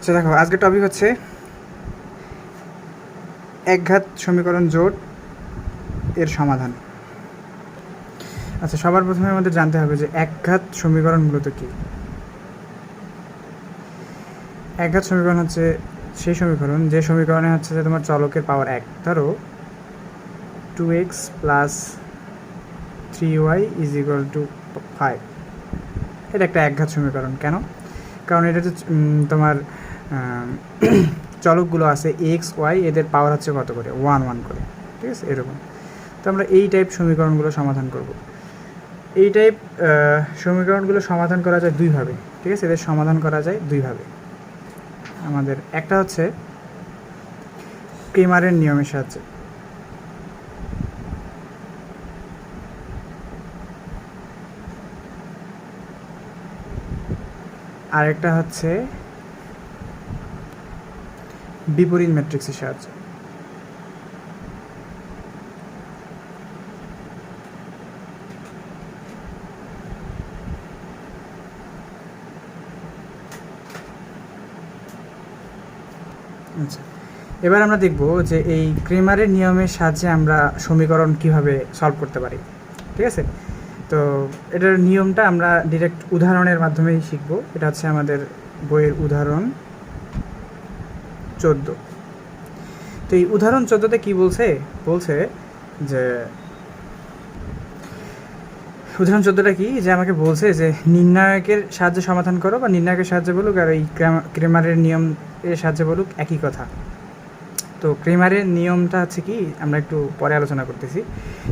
আচ্ছা দেখো, আজকের টপিক হচ্ছে একঘাত সমীকরণ জোট এর সমাধান। আচ্ছা, সবার প্রথমে আমাদের জানতে হবে যে একঘাত সমীকরণ মূলত কী। একঘাত সমীকরণ হচ্ছে সেই সমীকরণ যে সমীকরণে হচ্ছে যে তোমার চলকের পাওয়ার 1। ধরো 2x plus 3y is equal two 5। এটা একটা একঘাত সমীকরণ। কেন? কারণ এটা হচ্ছে তোমার চলকগুলো আছে এক্স ওয়াই, এদের পাওয়ার হচ্ছে কত করে, 1 1 করে। ঠিক আছে, এরকম। তো আমরা এই টাইপ সমীকরণগুলো সমাধান করব। এই টাইপ সমীকরণগুলো সমাধান করা যায় দুইভাবে। ঠিক আছে, এদের সমাধান করা যায় দুইভাবে। আমাদের একটা হচ্ছে ক্রেমারের নিয়মের সাহায্যে, আরেকটা হচ্ছে বিপরীত ম্যাট্রিক্সের সাহায্যে। আচ্ছা, এবার আমরা দেখব যে এই ক্রেমারের নিয়মের সাহায্যে আমরা সমীকরণ কিভাবে সলভ করতে পারি। ঠিক আছে, তো এটার নিয়মটা আমরা ডিরেক্ট উদাহরণের মাধ্যমেই শিখব। এটা হচ্ছে আমাদের বইয়ের উদাহরণ 14। তো এই উদাহরণ 14তে কী বলছে যে উদাহরণ 14টা কি, যে আমাকে বলছে যে নির্ণায়কের সাহায্যে সমাধান করো, বা নির্ণায়কের সাহায্যে বলুক আর এই ক্রেমারের নিয়ম এর সাহায্যে বলুক, একই কথা। তো ক্রেমারের নিয়মটা হচ্ছে কি, আমরা একটু পরে আলোচনা করতেছি।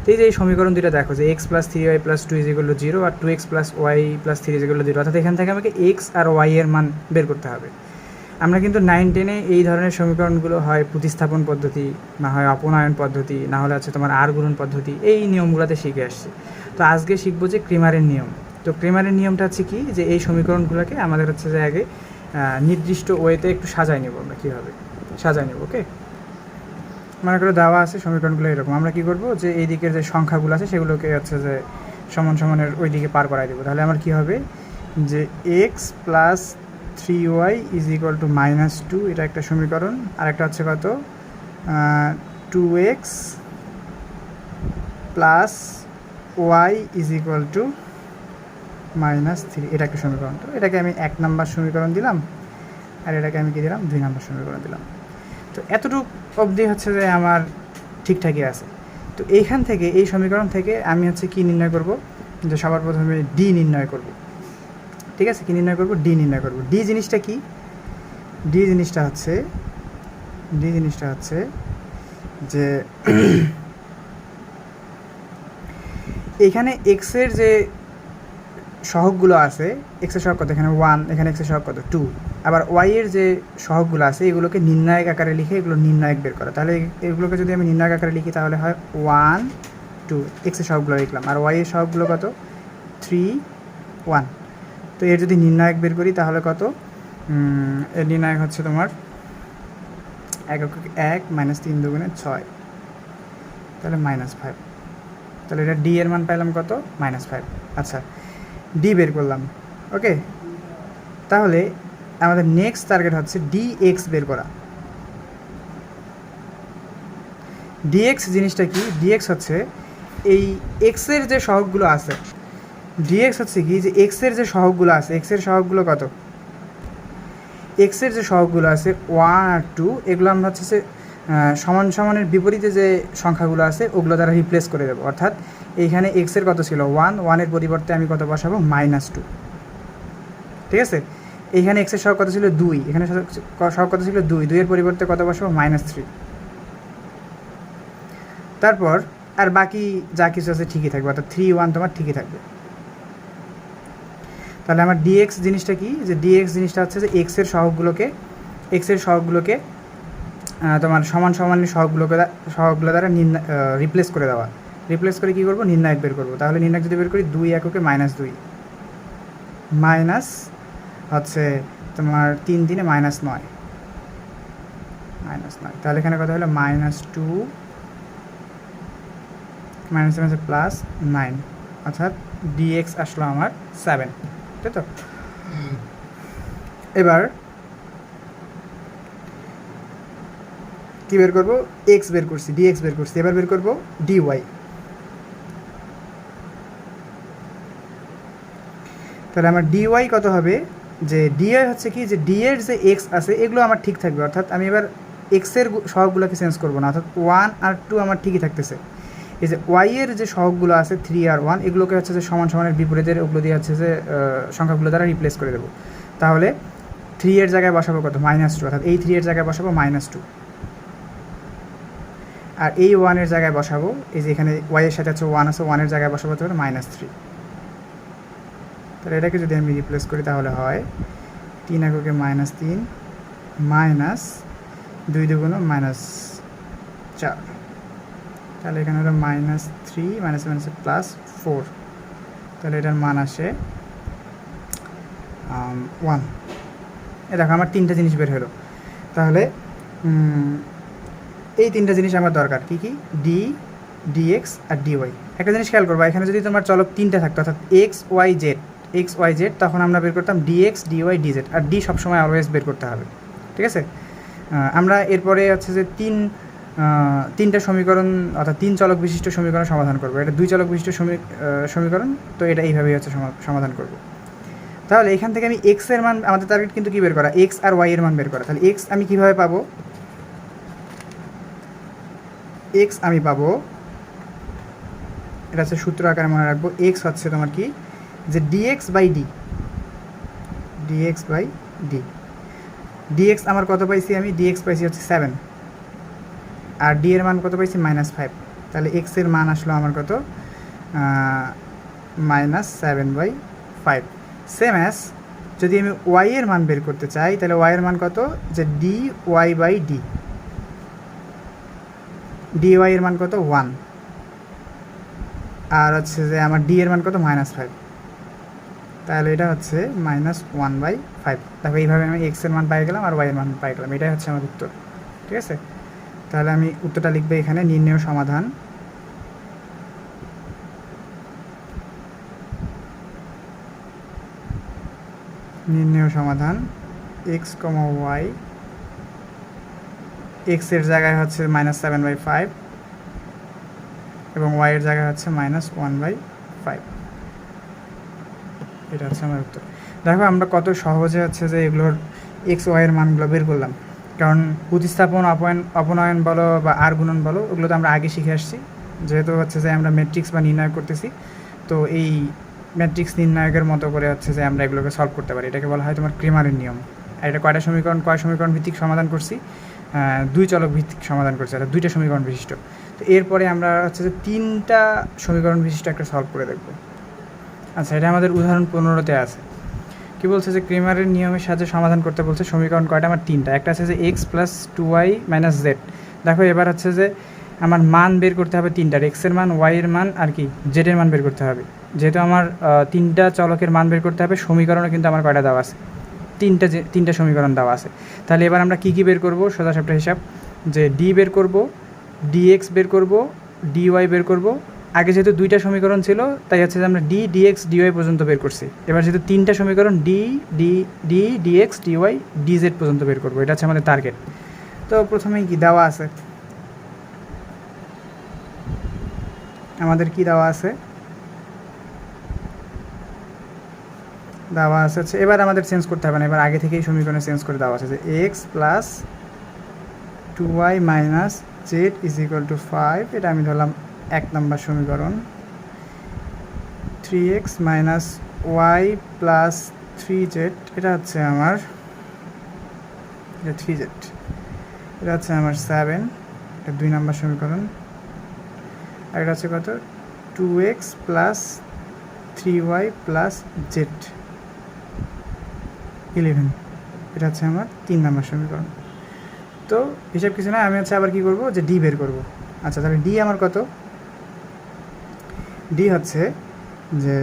তো এই যে এই সমীকরণ দুইটা দেখো, যে x plus 3y plus 2 is equal to 0 আর 2x plus y plus 3 is equal to 0, অর্থাৎ এখান থেকে আমাকে এক্স আর ওয়াই এর মান বের করতে হবে। আমরা কিন্তু 9 10-এ এই ধরনের সমীকরণগুলো হয় প্রতিস্থাপন পদ্ধতি, না হয় অপনয়ন পদ্ধতি, না হলে হচ্ছে তোমার আর গুণন পদ্ধতি, এই নিয়মগুলোতে শিখে আসছি। তো আজকে শিখবো যে ক্রেমারের নিয়ম। তো ক্রেমারের নিয়মটা হচ্ছে কি, যে এই সমীকরণগুলোকে আমাদের হচ্ছে যে আগে নির্দিষ্ট ওয়েতে একটু সাজাই নেব। আমরা কীভাবে সাজাই নেব, ওকে? মনে করে দেওয়া আছে সমীকরণগুলো এরকম। আমরা কী করবো, যে এই দিকের যে সংখ্যাগুলো আছে সেগুলোকে হচ্ছে যে সমান সমানের ওই দিকে পার করাই দেবো। তাহলে আমার কী হবে, যে x plus 3y is equal to -2, এটা একটা সমীকরণ। আর একটা হচ্ছে কত, 2x plus y is equal to -3, এটা একটা সমীকরণ। তো এটাকে আমি 1 নম্বর সমীকরণ দিলাম, আর এটাকে আমি কী দিলাম, 2 নম্বর সমীকরণ দিলাম। তো এতটুকু অবধি হচ্ছে যে আমার ঠিকঠাকই আছে। তো এইখান থেকে, এই সমীকরণ থেকে আমি হচ্ছে কি নির্ণয় করব, যে সবার প্রথমে ডি নির্ণয় করব। ঠিক আছে, কী নির্ণয় করব, ডি নির্ণয় করব। ডি জিনিসটা কি, ডি জিনিসটা হচ্ছে যে এখানে এক্সের যে সহগগুলো আছে, এক্সের সহগ কত, এখানে 1, এখানে এক্সের সহগ কত 2, আবার ওয়াইয়ের যে সহগগুলো আছে এগুলোকে নির্ণায়ক আকারে লিখে এগুলো নির্ণায়ক বের করা। তাহলে এগুলোকে যদি আমি নির্ণায়ক আকারে লিখি তাহলে হয় 1 2, এক্সের সহগগুলো লিখলাম, আর ওয়াইয়ের সহগগুলো কত 3 1। তো এর যদি নির্ণায়ক বের করি তাহলে কত, এর নির্ণায়ক হচ্ছে তোমার 1 -3 দুগুণে 6, তাহলে -5। তাহলে এটা ডি এর মান পাইলাম কত, -5। আচ্ছা, ডি বের করলাম, ওকে। তাহলে আমাদের নেক্সট টার্গেট হচ্ছে ডিএক্স বের করা। ডিএক্স জিনিসটা কি, ডিএক্স হচ্ছে এই এক্সের যে সহগগুলো আছে, ডিএক্স হচ্ছে কি, যে এক্সের যে সহগগুলো আছে, এক্সের সহগগুলো কত, এক্সের যে সহগগুলো আছে 1 আর 2, এগুলো আমরা হচ্ছে যে সমান সমানের বিপরীতে যে সংখ্যাগুলো আছে ওগুলো দ্বারা রিপ্লেস করে দেবো। অর্থাৎ এইখানে এক্সের কত ছিল 1, 1-এর পরিবর্তে আমি কত বসাবো, -2। ঠিক আছে, এইখানে এক্সের সহগ কত ছিল 2, এখানে সহগ কত ছিল 2, 2-এর পরিবর্তে কত বসাবো, -3। তারপর আর বাকি যা কিছু আছে ঠিকই থাকবে, অর্থাৎ 3 1 তোমার ঠিকই থাকবে। তাহলে আমার ডিএক্স জিনিসটা কি, যে ডিএক্স জিনিসটা হচ্ছে যে এক্সের সহগগুলোকে তোমার সমান সমানের সহগগুলো দ্বারা রিপ্লেস করে দেওয়া। রিপ্লেস করে কী করবো, নির্ণায়ক বের করবো। তাহলে নির্ণায়ক যদি বের করি 2 এককে -2 মাইনাস হচ্ছে তোমার 3 3-এ -9, তাহলে এখানে কথা হলো -2 +9, অর্থাৎ ডিএক্স আসলো আমার 7, তাই তো? এবার কী বের করবো, এক্স বের করছি, ডিএক্স বের করছি, এবার বের করবো ডিওয়াই। তাহলে আমার ডিওয়াই কত হবে, যে ডিওয়াই হচ্ছে কি, যে ডি এর যে এক্স আছে এগুলো আমার ঠিক থাকবে, অর্থাৎ আমি এবার এক্সের সহগগুলোকে চেঞ্জ করবো না, অর্থাৎ 1 আর 2 আমার ঠিকই থাকতেছে। এই যে ওয়াইয়ের যে সহগগুলো আছে 3 আর 1 এগুলোকে হচ্ছে যে সমান সমানের বিপরীতের ওগুলো দিয়ে হচ্ছে যে সংখ্যাগুলো দ্বারা রিপ্লেস করে দেবো। তাহলে 3 এর জায়গায় বসাবো কত, -2, অর্থাৎ এই 3 এর জায়গায় বসাবো -2, আর এই 1 এর জায়গায় বসাবো, এই যে এখানে ওয়াইয়ের সাথে হচ্ছে 1 আছে, 1 এর জায়গায় বসাবো তাহলে -3। তাহলে এটাকে যদি আমি রিপ্লেস করি তাহলে হয় 3 এককে -3 মাইনাস 2 দুগুণ -4, তাহলে এখানে হলো -3 +4, তাহলে এটার মান আসে 1। এ দেখো আমার 3টা জিনিস বের হলো। তাহলে এই 3টা জিনিস আমার দরকার, কি কি, ডি, ডিএক্স আর ডিওয়াই। একটা জিনিস খেয়াল করবা, এখানে যদি তোমার চলক 3টা থাকতো, অর্থাৎ এক্স ওয়াই জেড, তখন আমরা বের করতাম ডিএক্স, ডিওয়াই, ডিজেড, আর ডি সবসময় অলওয়েজ বের করতে হবে, ঠিক আছে। আমরা এরপরে হচ্ছে যে তিনটা সমীকরণ, অর্থাৎ 3 চলক বিশিষ্ট সমীকরণ সমাধান করবো। এটা 2 চলক বিশিষ্ট সমীকরণ, তো এটা এইভাবেই হচ্ছে সমাধান করব। তাহলে এখান থেকে আমি এক্স এর মান, আমাদের টার্গেট কিন্তু কী বের করা, এক্স আর ওয়াই এর মান বের করা। তাহলে এক্স আমি কীভাবে পাবো, এক্স আমি পাবো, এটা হচ্ছে সূত্র আকারে মনে রাখবো, এক্স হচ্ছে তোমার কি, যে ডিএক্স বাই ডি, ডিএক্স আমার কত পাইছি, আমি ডিএক্স পাইছি হচ্ছে 7, আর ডি এর মান কত পাইছি -5। তাহলে এক্স এর মান আসলো আমার কত, -7/5। সেম অ্যাজ যদি আমি ওয়াই এর মান বের করতে চাই, তাহলে ওয়াই এর মান কত, যে d y by d, d y এর মান কত 1, আর হচ্ছে যে আমার ডি এর মান কত -5, তাহলে এটা হচ্ছে -1/5। তারপর এইভাবে আমি এক্স এর মান পাই গেলাম আর ওয়াই এর মান পাই গেলাম, এটাই হচ্ছে আমার উত্তর, ঠিক আছে। তাহলে আমি উত্তরটা লিখবো এখানে, নির্ণেয় সমাধান, এক্স, ওয়াই, এক্স এর জায়গায় হচ্ছে -7/5 এবং ওয়াই এর জায়গায় হচ্ছে -1/5, এটা হচ্ছে আমার উত্তর। দেখো আমরা কত সহজে হচ্ছে যে এগুলোর এক্স ওয়াই এর মানগুলো বের করলাম, কারণ প্রতিস্থাপন, অপনয়ন বলো বা আর গুণন বলো, ওগুলো তো আমরা আগে শিখে আসছি। যেহেতু হচ্ছে যে আমরা ম্যাট্রিক্স বা নির্ণয় করতেছি, তো এই ম্যাট্রিক্স নির্ণায়কের মতো করে হচ্ছে যে আমরা এগুলোকে সলভ করতে পারি। এটাকে বলা হয় তোমার ক্রেমারের নিয়ম। আর এটা কয় সমীকরণ ভিত্তিক সমাধান করছি, 2 চলক ভিত্তিক সমাধান করছি, অর্থাৎ 2টা সমীকরণ বিশিষ্ট। তো এরপরে আমরা হচ্ছে যে 3টা সমীকরণ বিশিষ্ট একটা সলভ করে দেখব। আচ্ছা, এটা আমাদের উদাহরণ 15-তে আছে। কি বলছে, যে ক্রেমারের নিয়মের সাহায্যে সমাধান করতে বলছে। সমীকরণ কয়টা, আমার 3টা। একটা আছে যে x plus 2y minus Z. দেখো এবার হচ্ছে যে আমার মান বের করতে হবে 3টার, এক্সের মান, ওয়াইয়ের মান আর কি জেডের মান বের করতে হবে। যেহেতু আমার 3টা চলকের মান বের করতে হবে, সমীকরণও কিন্তু আমার কয়টা দেওয়া আছে, 3টা সমীকরণ দেওয়া আছে। তাহলে এবার আমরা কী বের করব, সোজা সাপটা হিসাব, যে ডি বের করব, ডিএক্স বের করব, ডিওয়াই বের করব। আগে যেহেতু 2টা সমীকরণ ছিল, তাই হচ্ছে যে আমরা ডি, ডিএক্স, ডিওয়াই পর্যন্ত বের করছি। এবার যেহেতু 3টা সমীকরণ, ডিএক্স, ডিওয়াই, ডিজেড পর্যন্ত বের করবো, এটা হচ্ছে আমাদের টার্গেট। তো প্রথমেই কি দেওয়া আছে, আমাদের কি দেওয়া আছে, হচ্ছে, এবার আমাদের চেঞ্জ করতে হবে না, এবার আগে থেকেই সমীকরণে চেঞ্জ করে দেওয়া আছে যে x plus 2y minus Z is equal two 5, এটা আমি ধরলাম 1 নম্বর সমীকরণ। 3x minus Y plus 3z, এটা হচ্ছে আমার 3z, এটা হচ্ছে আমার 7, এটা 2 নম্বর সমীকরণ। আর এটা হচ্ছে কত, 2x plus 3y plus Z 11, এটা হচ্ছে আমার 3 নম্বর সমীকরণ। তো হিসাব কিছু না, আমি হচ্ছে আবার কী করবো, যে ডি বের করব। আচ্ছা, তাহলে ডি আমার কত, ডি হচ্ছে যে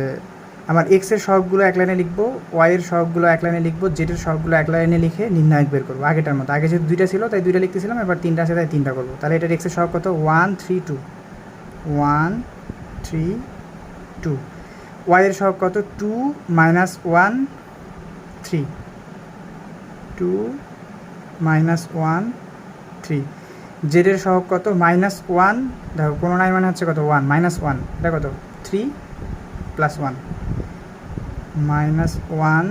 আমার এক্সের সহগগুলো এক লাইনে লিখবো, ওয়াইয়ের সহগগুলো এক লাইনে লিখবো, জেডের সহগগুলো এক লাইনে লিখে নির্ণায়ক বের করবো আগেটার মতো। আগে যেহেতু 2টা ছিল তাই 2টা লিখতেছিলাম, এবার 3টা আছে তাই 3টা করবো। তাহলে এটার এক্সের সহগ কত, 1 3 2, 1 3 2। ওয়াইয়ের সহগ কত, 2 মাইনাস 1 3, 2 মাইনাস 1 3। জেডের সহগ কত -1, দেখো কোনো নাই মানে হচ্ছে কত 1, -1 এটা কত 3 + 1 -1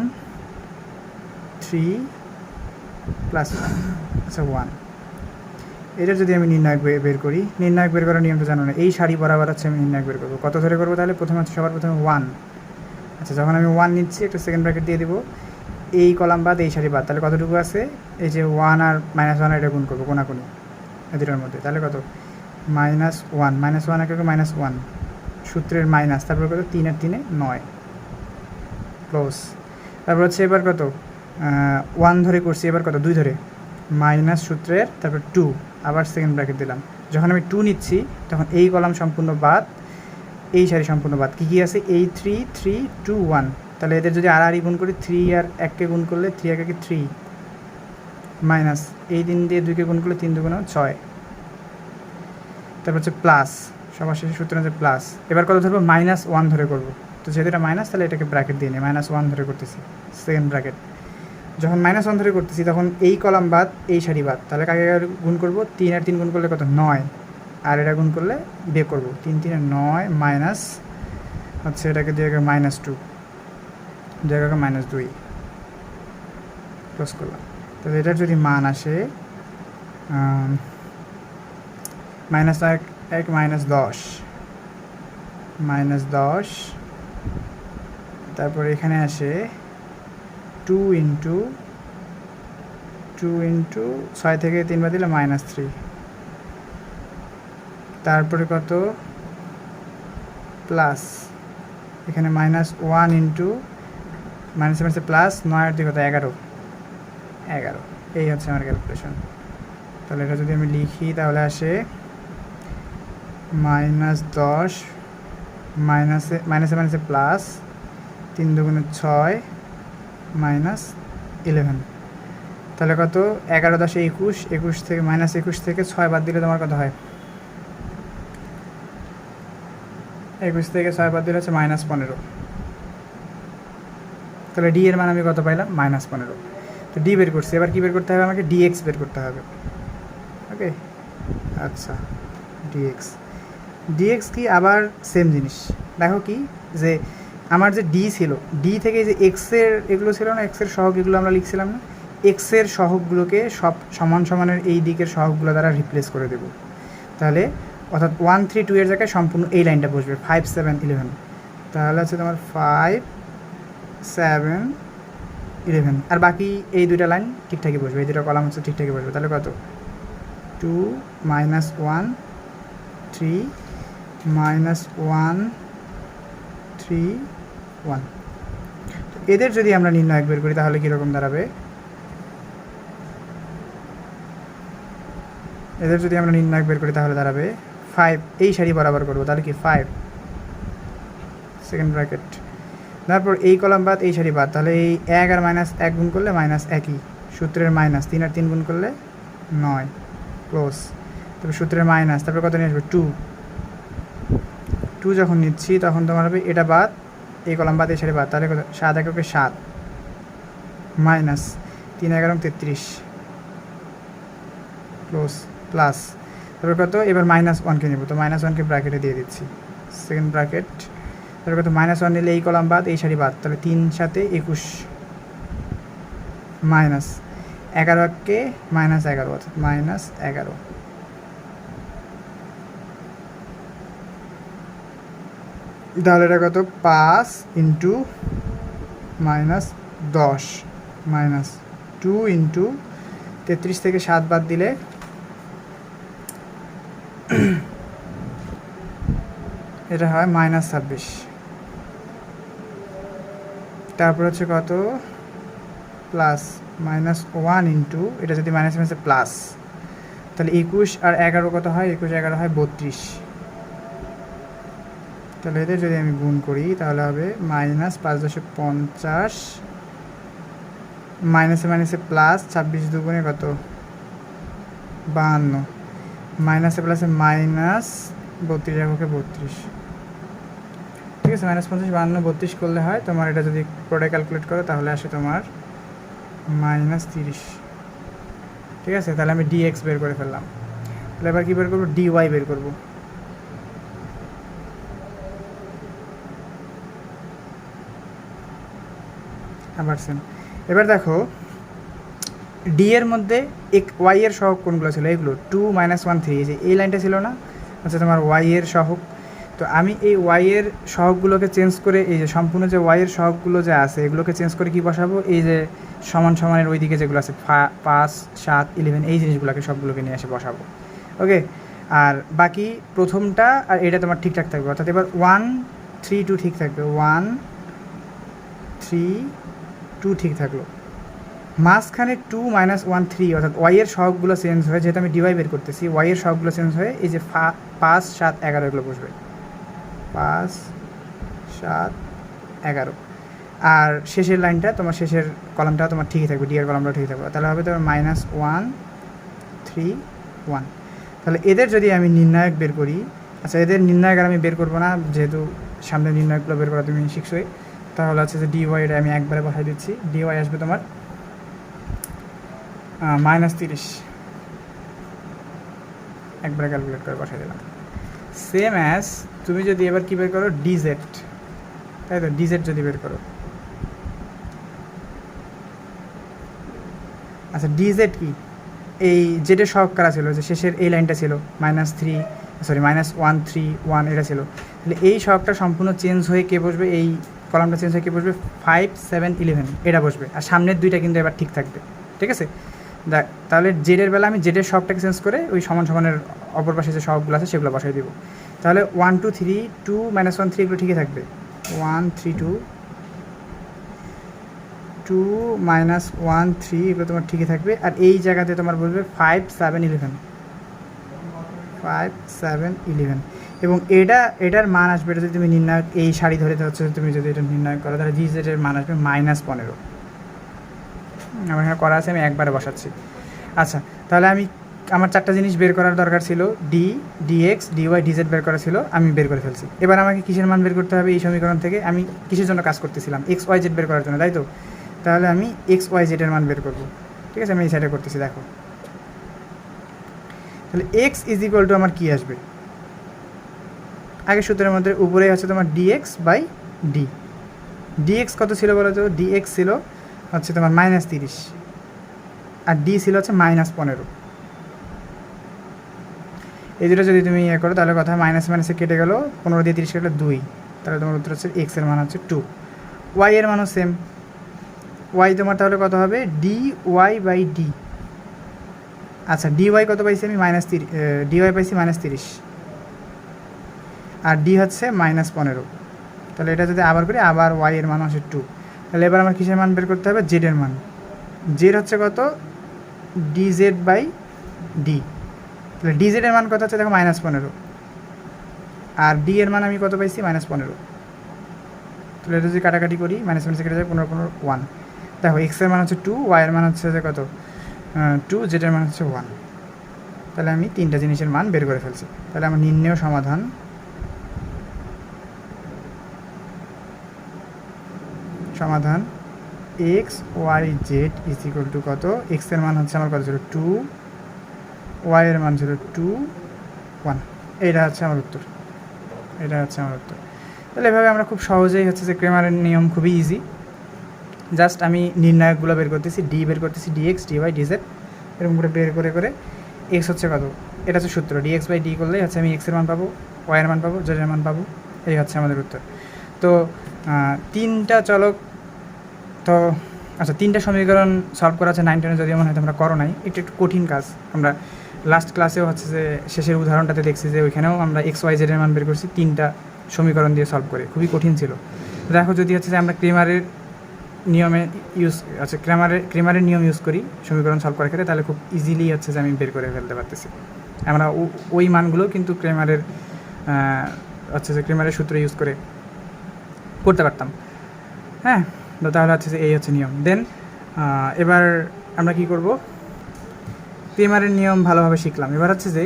3 + 1 আচ্ছা 1। এটা যদি আমি নির্ণায়ক বের করি, নির্ণায়ক বের করার নিয়মটা জানো না, এই সারি বরাবর হচ্ছে আমি নির্ণায়ক বের করবো। কত ধরে করবো তাহলে? প্রথমে হচ্ছে সবার প্রথমে 1। আচ্ছা যখন আমি 1 নিচ্ছি একটা সেকেন্ড ব্র্যাকেট দিয়ে দিব, এই কলাম বাদ এই সারি বাদ, তাহলে কতটুকু আছে? এই যে 1 আর -1 এটা গুণ করবো কোনাকুনি এই দুটোর মধ্যে, তাহলে কত -1 -1 একে -1 সূত্রের মাইনাস, তারপর কত 3 আর 3 9 ক্লোজ। তারপর হচ্ছে এবার কত 1 ধরে করছি, এবার কত 2 ধরে মাইনাস সূত্রের তারপর 2 আবার সেকেন্ড ব্র্যাকেট দিলাম। যখন আমি 2 নিচ্ছি তখন এই কলাম সম্পূর্ণ বাদ, এই সারি সম্পূর্ণ বাদ, কী কী আছে? এই 3 3 2 1, তাহলে এদের যদি আর গুণ করি 3 আর 1কে গুণ করলে 3 1 3 মাইনাস এই 3 দিয়ে 2কে গুণ করলে 3 2 6, তারপর হচ্ছে প্লাস, সবার শেষে সূত্র হচ্ছে প্লাস। এবার কত ধরবো? -1 ধরে করবো, তো যেহেতু এটা মাইনাস তাহলে এটাকে ব্র্যাকেট দিয়ে নিই, -1 ধরে করতেছি সেকেন্ড ব্র্যাকেট। যখন -1 ধরে করতেছি তখন এই কলাম বাদ এই সারি বাদ, তাহলে কাকে গুণ করবো? 3 আর 3 গুণ করলে কত 9, আর এটা গুণ করলে বিয়োগ করবো 3 3 9 মাইনাস হচ্ছে এটাকে দিয়ে -2 দিয়ে -2 ক্লোজ করলাম। তাহলে এটার যদি মান আসে -10 তারপর এখানে আসে 2 ইন্টু 6 থেকে 3 বাদ দিলে -3, তারপরে কত প্লাস এখানে -1 ইন্টু মাইনাসে প্লাস 9 আর 2 কত 11, এই হচ্ছে আমার ক্যালকুলেশন। তাহলে এটা যদি আমি লিখি তাহলে আসে -10 মাইনাসে প্লাস 3 2 6 -11, তাহলে কত 11 10 21 থেকে -21 থেকে 6 বাদ দিলে তোমার কত হয়? 21 থেকে 6 বাদ দিলে হচ্ছে -15। তাহলে ডি এর মান আমি কত পাইলাম? -15। তো ডি বের করছি, এবার কী বের করতে হবে? আমাকে ডিএক্স বের করতে হবে। ওকে আচ্ছা ডিএক্স কি? আবার সেম জিনিস। দেখো কি যে আমার যে ডি ছিল, ডি থেকে যে এক্সের এগুলো ছিল না, এক্সের সহগ এগুলো আমরা লিখছিলাম না, এক্সের সহগগুলোকে সব সমানের এই দিকের সহগগুলো দ্বারা রিপ্লেস করে দেব। তাহলে অর্থাৎ 1 3 2 এর জায়গায় সম্পূর্ণ এই লাইনটা বসবে 5 7 11, তাহলে হচ্ছে তোমার 5 7 11, আর বাকি এই দুইটা লাইন ঠিকঠাকই বসবে, এই দুটো কলাম হচ্ছে ঠিকঠাকই বসবে। তাহলে কত 2 -1 3 -1 3 1। এদের যদি আমরা নির্ণায়ক বের করি তাহলে কীরকম দাঁড়াবে? এদের যদি আমরা নির্ণায়ক বের করি তাহলে দাঁড়াবে 5, এই সারি বরাবর করবো, তাহলে কি 5 সেকেন্ড ব্র্যাকেট, তারপর এই কলাম বাদ এই সারি বাদ, তাহলে এই 1 আর -1 গুণ করলে -1ই, সূত্রের মাইনাস 3 আর 3 গুণ করলে 9 ক্লোজ, তারপর সূত্রের মাইনাস, তারপর কত নিয়ে আসবে 2 যখন নিচ্ছি তখন তোমার হবে এটা বাদ এই কলাম বাদ এই সারি বাদ, তাহলে কত 7 এককে 7 মাইনাস 3 11 33 ক্লোজ প্লাস, তারপর কত এবার -1কে নেব, তো -1কে ব্র্যাকেটে দিয়ে দিচ্ছি সেকেন্ড ব্র্যাকেট, তারপর কত -1 নিলে এই কলাম বাদ এই সারি বাদ, তাহলে 3 7 21 মাইনাস 11কে -11 অর্থাৎ -11, তাহলে এটা কত 5 ইন্টু -10 -2 ইন্টু 33 থেকে 7 বাদ দিলে এটা হয় -26, তারপর হচ্ছে কত প্লাস -1 ইন্টু এটা যদি মাইনাসে প্লাস, তাহলে 21 আর 11 কত হয়? 21 11 হয় 32, তাহলে এদের যদি আমি গুণ করি তাহলে হবে -5.50 মাইনাসে প্লাস 26 দুগুণে কত 52, মাইনাসে প্লাসে -32 এককে 32, ঠিক আছে। -50 52 32 করলে হয় তোমার, এটা যদি প্রোডাক্ট ক্যালকুলেট করো তাহলে আসে তোমার -30, ঠিক আছে। তাহলে আমি ডিএক্স বের করে ফেললাম। তাহলে এবার কী বের করবো, ডিওয়াই বের করবো। আবার সেম। এবার দেখো ডি এর মধ্যে ওয়াই এর সহগ কোনগুলো ছিল, এগুলো 2 - 1 3, এই যে এই লাইনটা ছিল না, আচ্ছা তোমার ওয়াই এর সহগ। তো আমি এই ওয়াই এর সহগগুলোকে চেঞ্জ করে, এই যে সম্পূর্ণ যে ওয়াই এর সহগগুলো যে আছে এগুলোকে চেঞ্জ করে কি বসাবো, এই যে সমান সমানের ওই দিকে যেগুলো আছে 5 7 11 এই জিনিসগুলোকে সবগুলোকে নিয়ে এসে বসাবো। ওকে, আর বাকি প্রথমটা আর এটা তোমার ঠিকঠাক থাকবে, অর্থাৎ এবার 1 3 2 ঠিক থাকবে, 1 3 2 ঠিক থাকলো। মাঝখানে 2 - 1 3, অর্থাৎ ওয়াই এর সহগগুলো চেঞ্জ হয়ে, যেহেতু আমি ডিওয়াই বের করতেছি, ওয়াই এর সহগগুলো চেঞ্জ হয়ে এই যে 5 7 11 এগুলো বসবে, 5 7 11। আর শেষের লাইনটা তোমার, শেষের কলামটা তোমার ঠিকই থাকবে, ডি এর কলামটা ঠিকই থাকবে, তাহলে হবে তোমার -1 3 1। তাহলে এদের যদি আমি নির্ণায়ক বের করি, আচ্ছা এদের নির্ণায়ক আর আমি বের করবো না, যেহেতু সামনে নির্ণায়কগুলো বের করা তুমি শিখছোই, তাহলে হচ্ছে যে ডিওয়াই এটা আমি একবারে বসাই দিচ্ছি, ডিওয়াই আসবে তোমার -30, একবারে ক্যালকুলেট করে বসাই দিলাম। সেম অ্যাজ তুমি যদি এবার কী বের করো, ডিজেড, তাই তো, ডিজেড যদি বের করো, আচ্ছা ডিজেড কি, এই যেটা সহগ করা ছিল, যে শেষের এই লাইনটা ছিল -1 3 1 এটা ছিল, তাহলে এই সহগটা সম্পূর্ণ চেঞ্জ হয়ে কে বসবে, এই কলামটা চেঞ্জ হয়ে কে বসবে, 5 7 11 এটা বসবে, আর সামনের দুইটা কিন্তু এবার ঠিক থাকবে, ঠিক আছে। তাহলে জেডের বেলা আমি জেডের সহগটাকে চেঞ্জ করে ওই সমান সমানের অপর পাশে যে সহগগুলো আছে সেগুলো বসাই দিব। তাহলে 1 2 3 2 - 1 3 এগুলো ঠিকই থাকবে, 1 3 2 2 - 1 3 এগুলো তোমার ঠিকই থাকবে, আর এই জায়গাতে তোমার বলবে 5 7 11, 5 7 11, এবং এটার মান আসবে, এটা যদি তুমি নির্ণায়ক এই সারি ধরে হচ্ছে তুমি যদি এটা নির্ণয় করো, তাহলে জি জেডের মান আসবে -15। আমার এখানে করা আছে, আমি একবারে বসাচ্ছি। আচ্ছা তাহলে আমার চারটা জিনিস বের করার দরকার ছিল, ডি ডিএক্স ডিওয়াই ডিজেড বের করা ছিল, আমি বের করে ফেলছি। এবার আমাকে কিসের মান বের করতে হবে এই সমীকরণ থেকে, আমি কিসের জন্য কাজ করতেছিলাম, এক্স ওয়াই জেড বের করার জন্য, তাই তো। তাহলে আমি এক্স ওয়াই জেডের মান বের করবো, ঠিক আছে, আমি এই সাইডে করতেছি, দেখো। তাহলে এক্স ইজ ইকুয়াল টু আমার কী আসবে, আগে সূত্রের মধ্যে উপরে আছে তোমার ডিএক্স বাই ডি। ডিএক্স কত ছিল বলো তো, ডিএক্স ছিল হচ্ছে তোমার -30, আর ডি ছিল হচ্ছে -15। এই দুটো যদি তুমি ইয়ে করো তাহলে কথা মাইনাস মাইনাসে কেটে গেলো, 15 দিয়ে 30 কেটে 2, তাহলে তোমার উত্তর হচ্ছে এক্সের মান হচ্ছে 2, ওয়াই এর মানও সেম, ওয়াই তোমার তাহলে কত হবে, ডি ওয়াই বাই ডি। আচ্ছা ডি ওয়াই কত পাইছি আমি, -30, ডি ওয়াই পাইছি -30, আর ডি হচ্ছে -15। তাহলে এটা যদি আবার করি, আবার ওয়াই এর মান হচ্ছে 2। তাহলে এবার আমার কিসের মান বের করতে হবে, জেড এর মান। জেড হচ্ছে কত, ডি জেড বাই ডি। তাহলে ডি জেড এর মান কত হচ্ছে দেখো -15, আর ডি এর মান আমি কত পাইছি, -15। তাহলে এটা যদি কাটাকাটি করি, -15 কেটে যায় 15 15 1। দেখো এক্স এর মান হচ্ছে 2, ওয়াই এর মান হচ্ছে যে কত 2, জেড এর মান হচ্ছে 1। তাহলে আমি তিনটা জিনিসের মান বের করে ফেলছি। তাহলে আমার নির্ণেয় সমাধান x Y Z is equal to কত, এক্স এর মান হচ্ছে আমার কত ছিল 2, ওয়াই এর মান ছিল 2 1, এইটা হচ্ছে আমার উত্তর, এটা হচ্ছে আমার উত্তর। তাহলে এভাবে আমরা খুব সহজেই হচ্ছে যে ক্রেমারের নিয়ম খুবই ইজি, জাস্ট আমি নির্ণায়কগুলো বের করতেছি, ডি বের করতেছি, ডিএক্স ডিওয়াই ডিজেড এরকম করে বের করে করে, এক্স হচ্ছে কত, এটা হচ্ছে সূত্র, ডিএক্স বাই ডি করলেই হচ্ছে আমি এক্সের মান পাবো, ওয়াইয়ের মান পাবো, জেডের মান পাবো, এই হচ্ছে আমাদের উত্তর। তো তিনটা চলক, তো আচ্ছা তিনটা সমীকরণ সলভ করা আছে 9 10 যদিও মনে হয় তোমরা করো নাই, একটু কঠিন কাজ। আমরা লাস্ট ক্লাসেও হচ্ছে যে শেষের উদাহরণটাতে দেখছি যে ওইখানেও আমরা এক্স ওয়াই জেডের মান বের করছি তিনটা সমীকরণ দিয়ে সলভ করে, খুবই কঠিন ছিল। দেখো যদি হচ্ছে যে আমরা ক্রেমারের নিয়মে ক্রেমারের নিয়ম ইউজ করি সমীকরণ সলভ করার ক্ষেত্রে, তাহলে খুব ইজিলি হচ্ছে যে আমি বের করে ফেলতে পারতেছি। আমরা ওই মানগুলো কিন্তু ক্রেমারের হচ্ছে যে ক্রেমারের সূত্র ইউজ করে করতে পারতাম। হ্যাঁ, তো তাহলে হচ্ছে যে এই হচ্ছে নিয়ম। দেন এবার আমরা কি করব, ক্রেমারের নিয়ম ভালোভাবে শিখলাম। এবার হচ্ছে যে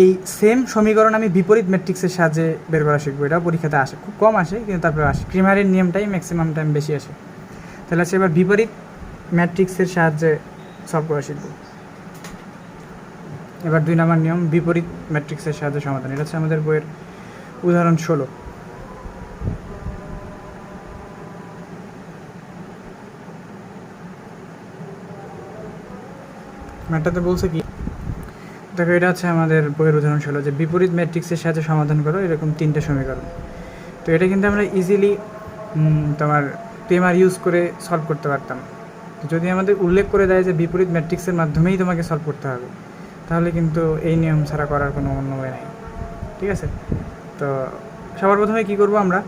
এই সেম সমীকরণ আমি বিপরীত ম্যাট্রিক্সের সাহায্যে বের করা শিখবো। এটা পরীক্ষাতে আসে, খুব কম আসে কিন্তু তারপরে আসে। ক্রেমারের নিয়মটাই ম্যাক্সিমাম টাইম বেশি আসে। তাহলে হচ্ছে এবার বিপরীত ম্যাট্রিক্সের সাহায্যে সলভ করা শিখব। এবার 2 নম্বর নিয়ম, বিপরীত ম্যাট্রিক্সের সাহায্যে সমাধান। এটা হচ্ছে আমাদের বইয়ের উদাহরণ 16। ম্যাটটাতে বলছে কি, দেখো এটা হচ্ছে আমাদের বইয়ের উদাহরণ 16 যে বিপরীত ম্যাট্রিক্সের সাহায্যে সমাধান করো এরকম 3টে সমীকরণ। তো এটা কিন্তু আমরা ইজিলি তোমার ক্রেমার ইউজ করে সলভ করতে পারতাম। যদি আমাদের উল্লেখ করে দেয় যে বিপরীত ম্যাট্রিক্সের মাধ্যমেই তোমাকে সলভ করতে হবে, তাহলে কিন্তু এই নিয়ম ছাড়া করার কোনো অন্য ওয়ে নাই। ঠিক আছে, তো সবার প্রথমে কী করবো, আমরা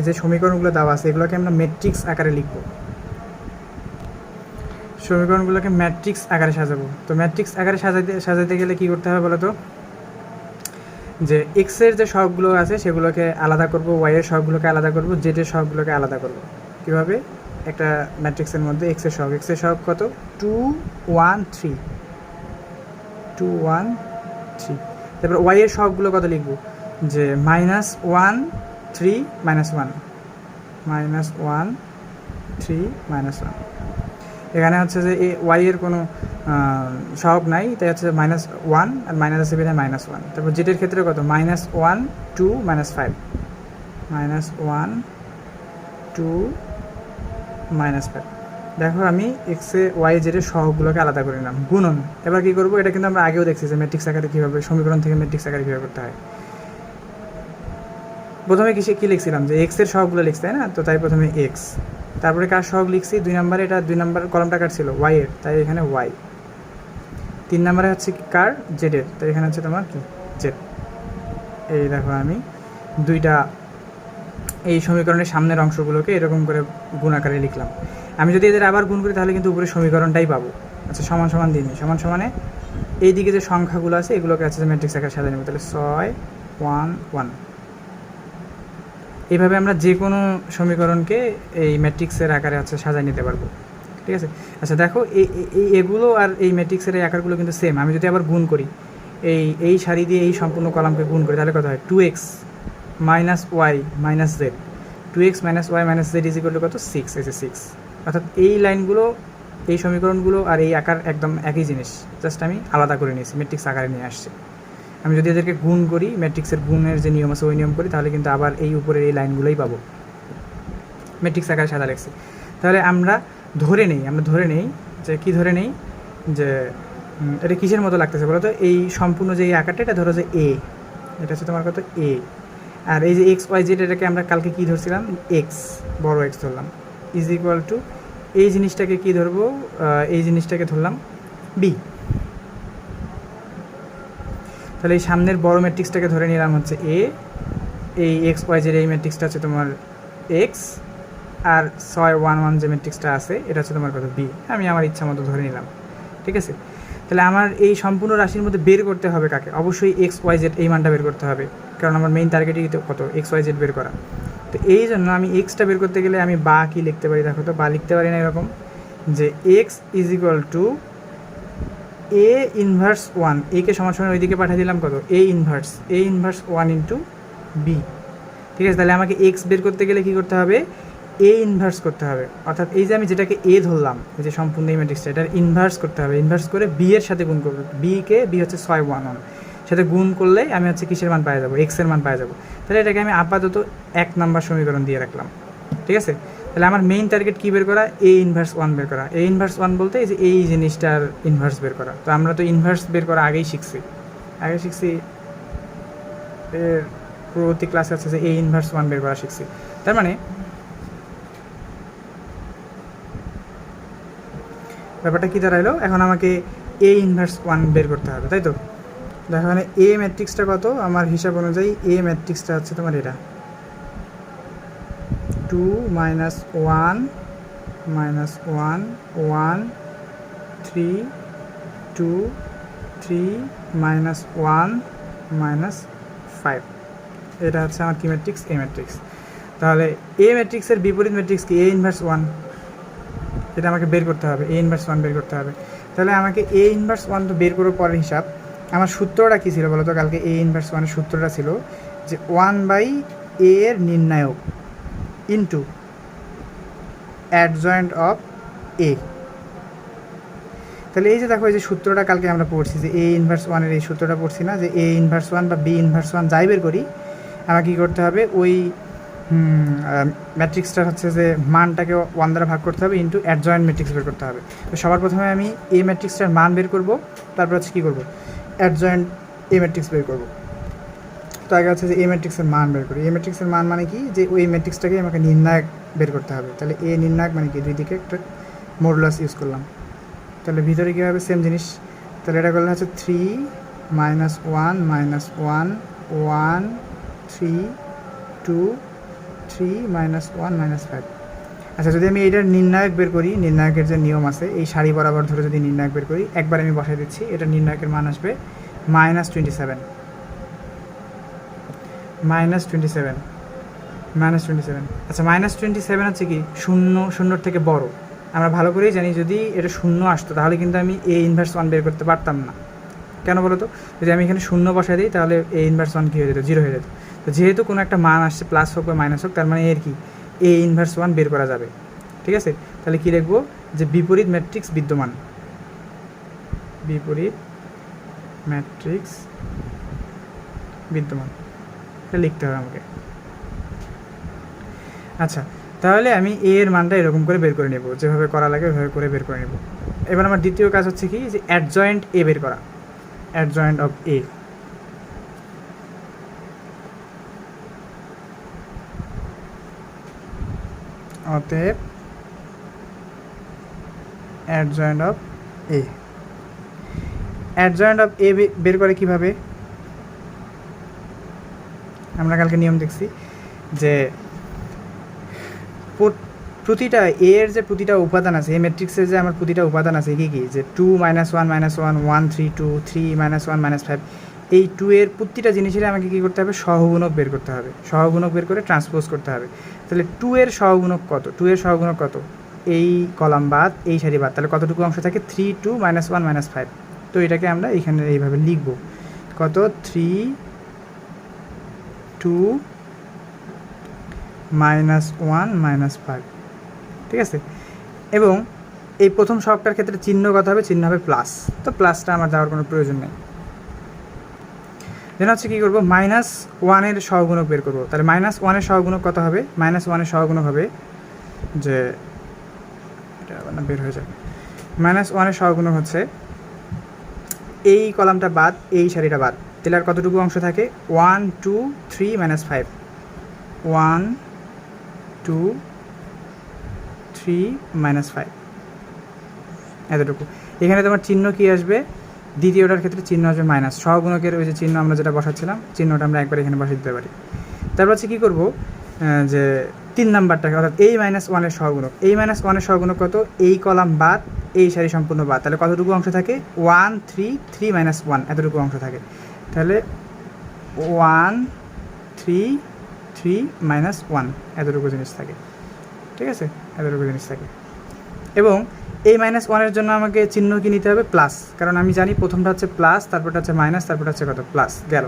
যে সমীকরণগুলো দেওয়া আছে এগুলোকে আমরা ম্যাট্রিক্স আকারে লিখব। সমীকরণগুলোকে ম্যাট্রিক্স আকারে সাজাবো। তো ম্যাট্রিক্স আকারে সাজাতে গেলে কী করতে হবে বলো তো, যে এক্সের যে সহগগুলো আছে সেগুলোকে আলাদা করব, ওয়াইয়ের সহগগুলোকে আলাদা করব, জেডের সহগগুলোকে আলাদা করব। কীভাবে? একটা ম্যাট্রিক্সের মধ্যে এক্সের সহগ কত? 2 1 3, 2 1 3। তারপর ওয়াইয়ের সহগগুলো কত লিখব? যে -1 3 -1, -1 3 -1। এখানে হচ্ছে যে ওয়াইয়ের কোনো সহগ নাই, তাই হচ্ছে -1 আর মাইনাস আছে বিধায় -1। তারপর জেডের ক্ষেত্রে কত? -1 2 -5, -1 2 -5। দেখো আমি এক্সে ওয়াই জেডের সহগগুলোকে আলাদা করে নিলাম, গুণন। এবার কী করবো, এটা কিন্তু আমরা আগেও দেখছি যে ম্যাট্রিক্স আকারে কীভাবে, সমীকরণ থেকে ম্যাট্রিক্স আকারে কীভাবে করতে হয়। প্রথমে কী লিখছিলাম, যে এক্সের সহগগুলো লিখছি, তাই না? তো তাই প্রথমে এক্স, তারপরে কার সহগ লিখছি? 2 নম্বরে, এটা 2 নম্বর কলমটা কার ছিল? ওয়াইয়ের, তাই এখানে ওয়াই। 3 নম্বরে হচ্ছে কার? জেডের, তাই এখানে হচ্ছে তোমার কি? জেড। এই দেখো আমি দুইটা এই সমীকরণের সামনের অংশগুলোকে এরকম করে গুণ আকারে লিখলাম। আমি যদি এদের আবার গুণ করি তাহলে কিন্তু উপরে সমীকরণটাই পাবো। আচ্ছা, সমান সমান দিন, সমান সমানে এই দিকে যে সংখ্যাগুলো আছে এগুলোকে আছে যে ম্যাট্রিক্স আকারে সাজিয়ে নেব। তাহলে 6 1 1। এইভাবে আমরা যে কোনো সমীকরণকে এই ম্যাট্রিক্সের আকারে হচ্ছে সাজায় নিতে পারবো। ঠিক আছে, আচ্ছা দেখো এগুলো আর এই ম্যাট্রিক্সের এই আকারগুলো কিন্তু সেম। আমি যদি আবার গুণ করি, এই সারি দিয়ে এই সম্পূর্ণ কলামকে গুণ করি, তাহলে কত হয়? 2x - y - z, 2x - y - z = কত? 6। এই যে 6, অর্থাৎ এই লাইনগুলো, এই সমীকরণগুলো আর এই আকার একদম একই জিনিস, জাস্ট আমি আলাদা করে নিয়েছি, ম্যাট্রিক্স আকারে নিয়ে আসছি। আমি যদি এদেরকে গুণ করি, ম্যাট্রিক্সের গুণের যে নিয়ম আছে ওই নিয়ম করি, তাহলে কিন্তু আবার এই উপরের এই লাইনগুলোই পাবো, ম্যাট্রিক্স আকারে সাদা লিখছি। তাহলে আমরা ধরে নেই যে কি ধরে নেই, যে এটা কিসের মতো লাগতেছে বলো তো? এই সম্পূর্ণ যে এই আকারটা, এটা ধরো যে এ, এটা হচ্ছে তোমার কত? এ। আর এই যে এক্স ওয়াই জেড, এটাকে আমরা কালকে কী ধরছিলাম? এক্স, বড় এক্স ধরলাম, = এই জিনিসটাকে কী ধরবো? এই জিনিসটাকে ধরলাম বি। তাহলে এই সামনের বড় ম্যাট্রিক্সটাকে ধরে নিলাম হচ্ছে এ, এই এক্স ওয়াই জেড এই ম্যাট্রিক্সটা হচ্ছে তোমার এক্স, আর 6 1 1 যে ম্যাট্রিক্সটা আছে এটা হচ্ছে তোমার কত? বি। আমি আমার ইচ্ছা মতো ধরে নিলাম। ঠিক আছে, তাহলে আমার এই সম্পূর্ণ রাশির মধ্যে বের করতে হবে কাকে? অবশ্যই এক্স ওয়াই জেড এই মানটা বের করতে হবে, কারণ আমার মেইন টার্গেটই কত? এক্স ওয়াই জেড বের করা। তো এই জন্য আমি এক্সটা বের করতে গেলে আমি বা কি লিখতে পারি? দেখো তো, বা লিখতে পারি না এরকম, যে এক্স = এ ইনভার্স 1, একে সমান সমান ওইদিকে পাঠিয়ে দিলাম কত? এ ইনভার্স 1 × বি। ঠিক আছে, তাহলে আমাকে এক্স বের করতে গেলে কী করতে হবে? এ ইনভার্স করতে হবে, অর্থাৎ এই যে আমি যেটাকে এ ধরলাম, এই যে সম্পূর্ণ এই ম্যাট্রিক্সটা, এটার ইনভার্স করতে হবে। ইনভার্স করে বি এর সাথে গুণ করবো। বি হচ্ছে 6 1 1 সাথে গুণ করলেই আমি হচ্ছে কিসের মান পাওয়া যাবো? এক্সের মান পাওয়া যাবো। তাহলে এটাকে আমি আপাতত 1 নম্বর সমীকরণ দিয়ে রাখলাম। ঠিক আছে, তাহলে আমার মেইন টার্গেট কী বের করা? এ ইনভার্স 1 বের করা। এ ইনভার্স 1 বলতে এই যে এই জিনিসটার ইনভার্স বের করা। তো আমরা তো ইনভার্স বের করা আগেই শিখছি, এর পরবর্তী ক্লাসে আছে যে এ ইনভার্স 1 বের করা শিখছি। তার মানে ব্যাপারটা কী দাঁড়াইলো, এখন আমাকে এ ইনভার্স 1 বের করতে হবে, তাই তো? দেখো এখানে এ ম্যাট্রিক্সটা কত? আমার হিসাব অনুযায়ী এ ম্যাট্রিক্সটা হচ্ছে তোমার এটা 2 - 1 -1 1 3 2 3 -1 -5। এটা হচ্ছে আমার কি ম্যাট্রিক্স? এ ম্যাট্রিক্স। তাহলে এ ম্যাট্রিক্সের বিপরীত ম্যাট্রিক্স কি? এ ইনভার্স 1। এটা আমাকে বের করতে হবে, এ ইনভার্স 1 বের করতে হবে। তাহলে আমাকে এ ইনভার্স 1 তো বের করার পরের হিসাব, আমার সূত্রটা কী ছিল বলো তো? কালকে এ ইনভার্স 1-এর সূত্রটা ছিল যে 1/a এর নির্ণায়ক ইন্টু অ্যাডজয়েন্ট অফ এ। তাহলে এই যে দেখো এই যে সূত্রটা কালকে আমরা পড়ছি যে এ ইনভার্স ওয়ানের এই সূত্রটা পড়ছি না, যে এ ইনভার্স ওয়ান বা বি ইনভার্স ওয়ান যাই বের করি আমাকে কী করতে হবে, ওই ম্যাট্রিক্সটার হচ্ছে যে মানটাকে ওয়ান দ্বারা ভাগ করতে হবে ইন্টু অ্যাডজয়েন্ট ম্যাট্রিক্স বের করতে হবে। তো সবার প্রথমে আমি এ ম্যাট্রিক্সটার মান বের করব, তারপর হচ্ছে কী করবো, অ্যাডজয়েন্ট এ ম্যাট্রিক্স বের করব। তো আগে হচ্ছে যে এ ম্যাট্রিক্সের মান বের করি। এ ম্যাট্রিক্সের মান মানে কি, যে ওই ম্যাট্রিক্সটাকে আমাকে নির্ণায়ক বের করতে হবে। তাহলে এ নির্ণায়ক মানে কি, দুই দিকে একটা মডুলাস ইউজ করলাম। তাহলে ভিতরে কী হবে, সেম জিনিস। তাহলে এটা করলে হচ্ছে 3 -1 -1 1 3 2 3 -1 -5। আচ্ছা, যদি আমি এটার নির্ণায়ক বের করি, নির্ণায়কের যে নিয়ম আছে এই সারি বরাবর ধরে যদি নির্ণায়ক বের করি, একবার আমি বসাই দিচ্ছি, এটা নির্ণায়কের মান আসবে -27 -27। আচ্ছা, -27 হচ্ছে কি, শূন্যর থেকে বড়। আমরা ভালো করেই জানি যদি এটা শূন্য আসতো তাহলে কিন্তু আমি এ ইনভার্স ওয়ান বের করতে পারতাম না। কেন বলো তো, যদি আমি এখানে শূন্য বসাই দিই তাহলে এ ইনভার্স ওয়ান কী হয়ে যেত, 0 হয়ে যেত। তো যেহেতু কোনো একটা মান আসছে, প্লাস হোক বা মাইনাস হোক, তার মানে এর কি, এ ইনভার্স ওয়ান বের করা যাবে। ঠিক আছে, তাহলে কী লিখবো, যে বিপরীত ম্যাট্রিক্স বিদ্যমান, বিপরীত ম্যাট্রিক্স বিদ্যমান, এটা লিখতে হবে আমাকে। আচ্ছা, তাহলে আমি এ এর মানটা এরকম করে বের করে নেব, যেভাবে করা লাগে ওইভাবে করে বের করে নেব। এবার আমার দ্বিতীয় কাজ হচ্ছে কি, যে অ্যাডজয়েন্ট এ বের করা, অ্যাডজয়েন্ট অফ এ। অতএব adjoint of A, adjoint of A বের করে কিভাবে, আমরা কালকে নিয়ম দেখছি যে প্রতিটা এর যে প্রতিটা উপাদান আছে, এই ম্যাট্রিক্সের যে আমার প্রতিটা উপাদান আছে কী কী, যে 2 -1 -1 1 3 2 3 -1 -5, এই 2 এর প্রতিটা জিনিসের আমাকে কী করতে হবে, সহগুণক বের করতে হবে। সহগুণক বের করে ট্রান্সপোজ করতে হবে। তাহলে 2 এর সহগুণক কত, 2 এর সহগুণক কত, এই কলাম বাদ এই সারি বাদ, তাহলে কতটুকু অংশ থাকে, 3 2 -1 -5। তো এটাকে আমরা এখানে এইভাবে লিখব, কত, 3 2 -1 -5। ঠিক আছে, এবং এই প্রথম সহগটার ক্ষেত্রে চিহ্ন কত হবে, চিহ্ন হবে প্লাস। তো প্লাসটা আমার দেওয়ার কোনো প্রয়োজন নেই। দেন হচ্ছে কী করবো, -1 সহগুণক বের করবো। তাহলে -1 সহগুণক কত হবে, -1 সহগুণক হবে, যে এটা আবার না বের হয়ে যায়, -1 সহগুণক হচ্ছে এই কলামটা বাদ এই সারিটা বাদ, তাহলে আর কতটুকু অংশ থাকে, 1 2 3 -5, 1 2 3 -5, এতটুকু। এখানে তোমার চিহ্ন কি আসবে, দ্বিতীয়টার ক্ষেত্রে চিহ্ন আসবে মাইনাস, সহগুণকের ওই যে চিহ্ন আমরা যেটা বসাচ্ছিলাম, চিহ্নটা আমরা একবার এখানে বসিয়ে দিতে পারি। তারপর হচ্ছে কী করবো, যে 3 নাম্বারটাকে, অর্থাৎ এই -1 সহগুণক, এই -1 সহগুণক কত, এই কলাম বাদ এই সারি সম্পূর্ণ বাদ, তাহলে কতটুকু অংশ থাকে, 1 3 3 -1, এতটুকু অংশ থাকে। তাহলে 1 3 3 -1, এতটুকু জিনিস থাকে। ঠিক আছে, এতটুকু জিনিস থাকে। এবং এই -1 জন্য আমাকে চিহ্ন কি নিতে হবে, প্লাস, কারণ আমি জানি প্রথমটা হচ্ছে প্লাস, তারপরটা হচ্ছে মাইনাস, তারপরটা হচ্ছে কত, প্লাস, গেল।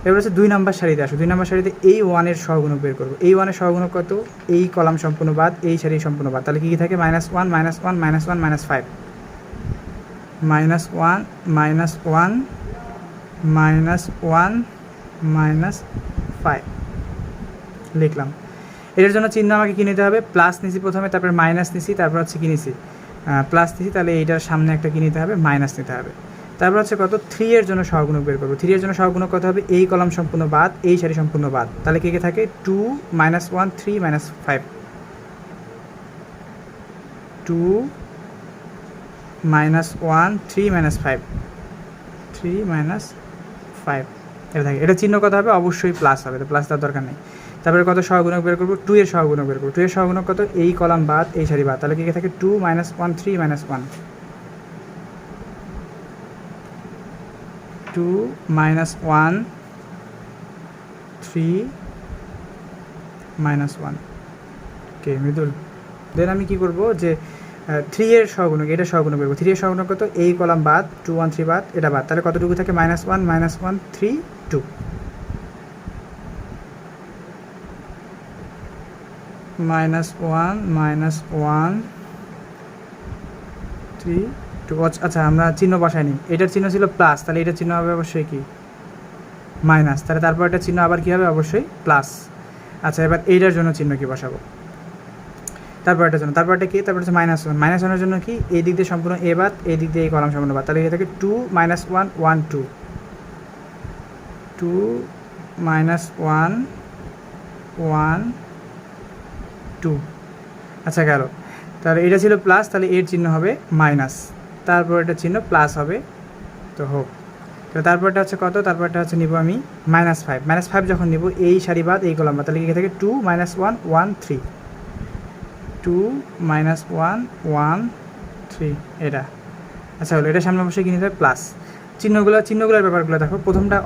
এবার হচ্ছে 2 নম্বর সারিতে আসো, 2 নম্বর সারিতে এই 1 সহগুণক বের করবো। এই 1 সহগুণক কত, এই কলাম সম্পূর্ণ বাদ এই সারি সম্পূর্ণ বাদ, তাহলে কী কী থাকে, -1 -1 -1 -5, -1 -1 -5 লিখলাম। এটার জন্য চিহ্ন আমাকে কী নিতে হবে, প্লাস নিছি প্রথমে, তারপরে মাইনাস নিছি, তারপর হচ্ছে কী নিছি, প্লাস নিছি, তাহলে এইটার সামনে একটা কী নিতে হবে, মাইনাস নিতে হবে। তারপর হচ্ছে কত, 3 এর জন্য সহগুণক বের করবো। 3 এর জন্য সহগুণক কত হবে, এই কলাম সম্পূর্ণ বাদ এই সারি সম্পূর্ণ বাদ, তাহলে কী কী থাকে, 2 -1 3 -5, 2 -1 3 -5, 3 -5, এটা থাকে। এটা চিহ্ন কত হবে, অবশ্যই প্লাস হবে, তো প্লাস দেওয়ার দরকার নেই। তারপরে কত সহগুণক বের করবো, 2 এর সহগুণক বের করবো। 2 এর সহগুণক কত, এই কলাম বাদ এই সারি বাদ, তাহলে কী থাকে, 2 -1 3 -1, 2 -1 3 -1, কে মৃদুল। দেন আমি কী করবো, যে 3 এর সহগুণক, এটা সহগুণক বের করবো। 3 এর সহগুণক কত, এই কলাম বাদ 2 1 3 বাদ, এটা বাদ, তাহলে কতটুকু থাকে, -1 -1 3 2, -1 -1 3 টু। আচ্ছা আমরা চিহ্ন বসাইনি, এটার চিহ্ন ছিল প্লাস, তাহলে এটার চিহ্ন হবে অবশ্যই কি মাইনাস, তাহলে তারপর একটা চিহ্ন আবার কী হবে অবশ্যই প্লাস। আচ্ছা এবার এইটার জন্য চিহ্ন কি বসাবো, তারপরটার জন্য, তারপরটা কি, তারপর হচ্ছে মাইনাস ওয়ান। মাইনাস ওয়ানের জন্য কি এই দিক দিয়ে সম্পূর্ণ এ বাদ, এই দিক দিয়ে এই কলাম সম্পূর্ণ বাদ, তাহলে এ থেকে 2 - 1 1 2 2 - 1 1 2। আচ্ছা গেল, তাহলে এটা ছিল প্লাস, তাহলে এর চিহ্ন হবে মাইনাস, তারপর এটা চিহ্ন প্লাস হবে, তো হোক। তো তারপরটা হচ্ছে কত, তারপরটা হচ্ছে নিব আমি -5। -5 যখন নিব এই সারি বাদ এই কলাম বাদ, তাহলে এখানে থেকে 2 - 1 1 3 2 - 1 1 3 এটা। আচ্ছা হলো, এটা সামনে অবশ্যই কি নিতে হবে প্লাস। চিহ্নগুলোর ব্যাপারগুলো দেখো, প্রথমটা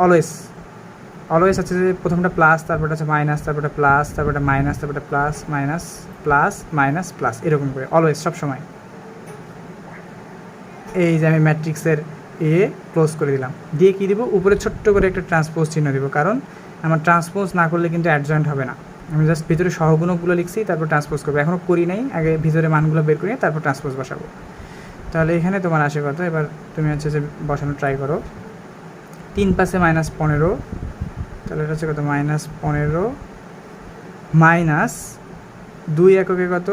অলওয়েজ আছে যে প্রথমটা প্লাস, তারপরটা হচ্ছে মাইনাস, তারপরটা প্লাস, তারপরটা মাইনাস, তারপরটা plus minus plus minus plus, এরকম করে অলওয়েজ সবসময়। এই যে আমি ম্যাট্রিক্সের এ ক্লোজ করে দিলাম, দিয়ে কী দিব, উপরে ছোট্ট করে একটা ট্রান্সপোজ চিহ্ন দিব, কারণ আমার ট্রান্সপোজ না করলে কিন্তু অ্যাডজয়েন্ট হবে না। আমি জাস্ট ভিতরে সহগুণকগুলো লিখছি, তারপর ট্রান্সপোজ করবো, এখনও করি নাই, আগে ভিতরে মানগুলো বের করে তারপর ট্রান্সপোজ বসাবো। তাহলে এখানে তোমার আসে কত, এবার তুমি হচ্ছে যে বসানো ট্রাই করো। 3 × 5 = 15, তাহলে এটা হচ্ছে কত -15 মাইনাস 2 এককে কত,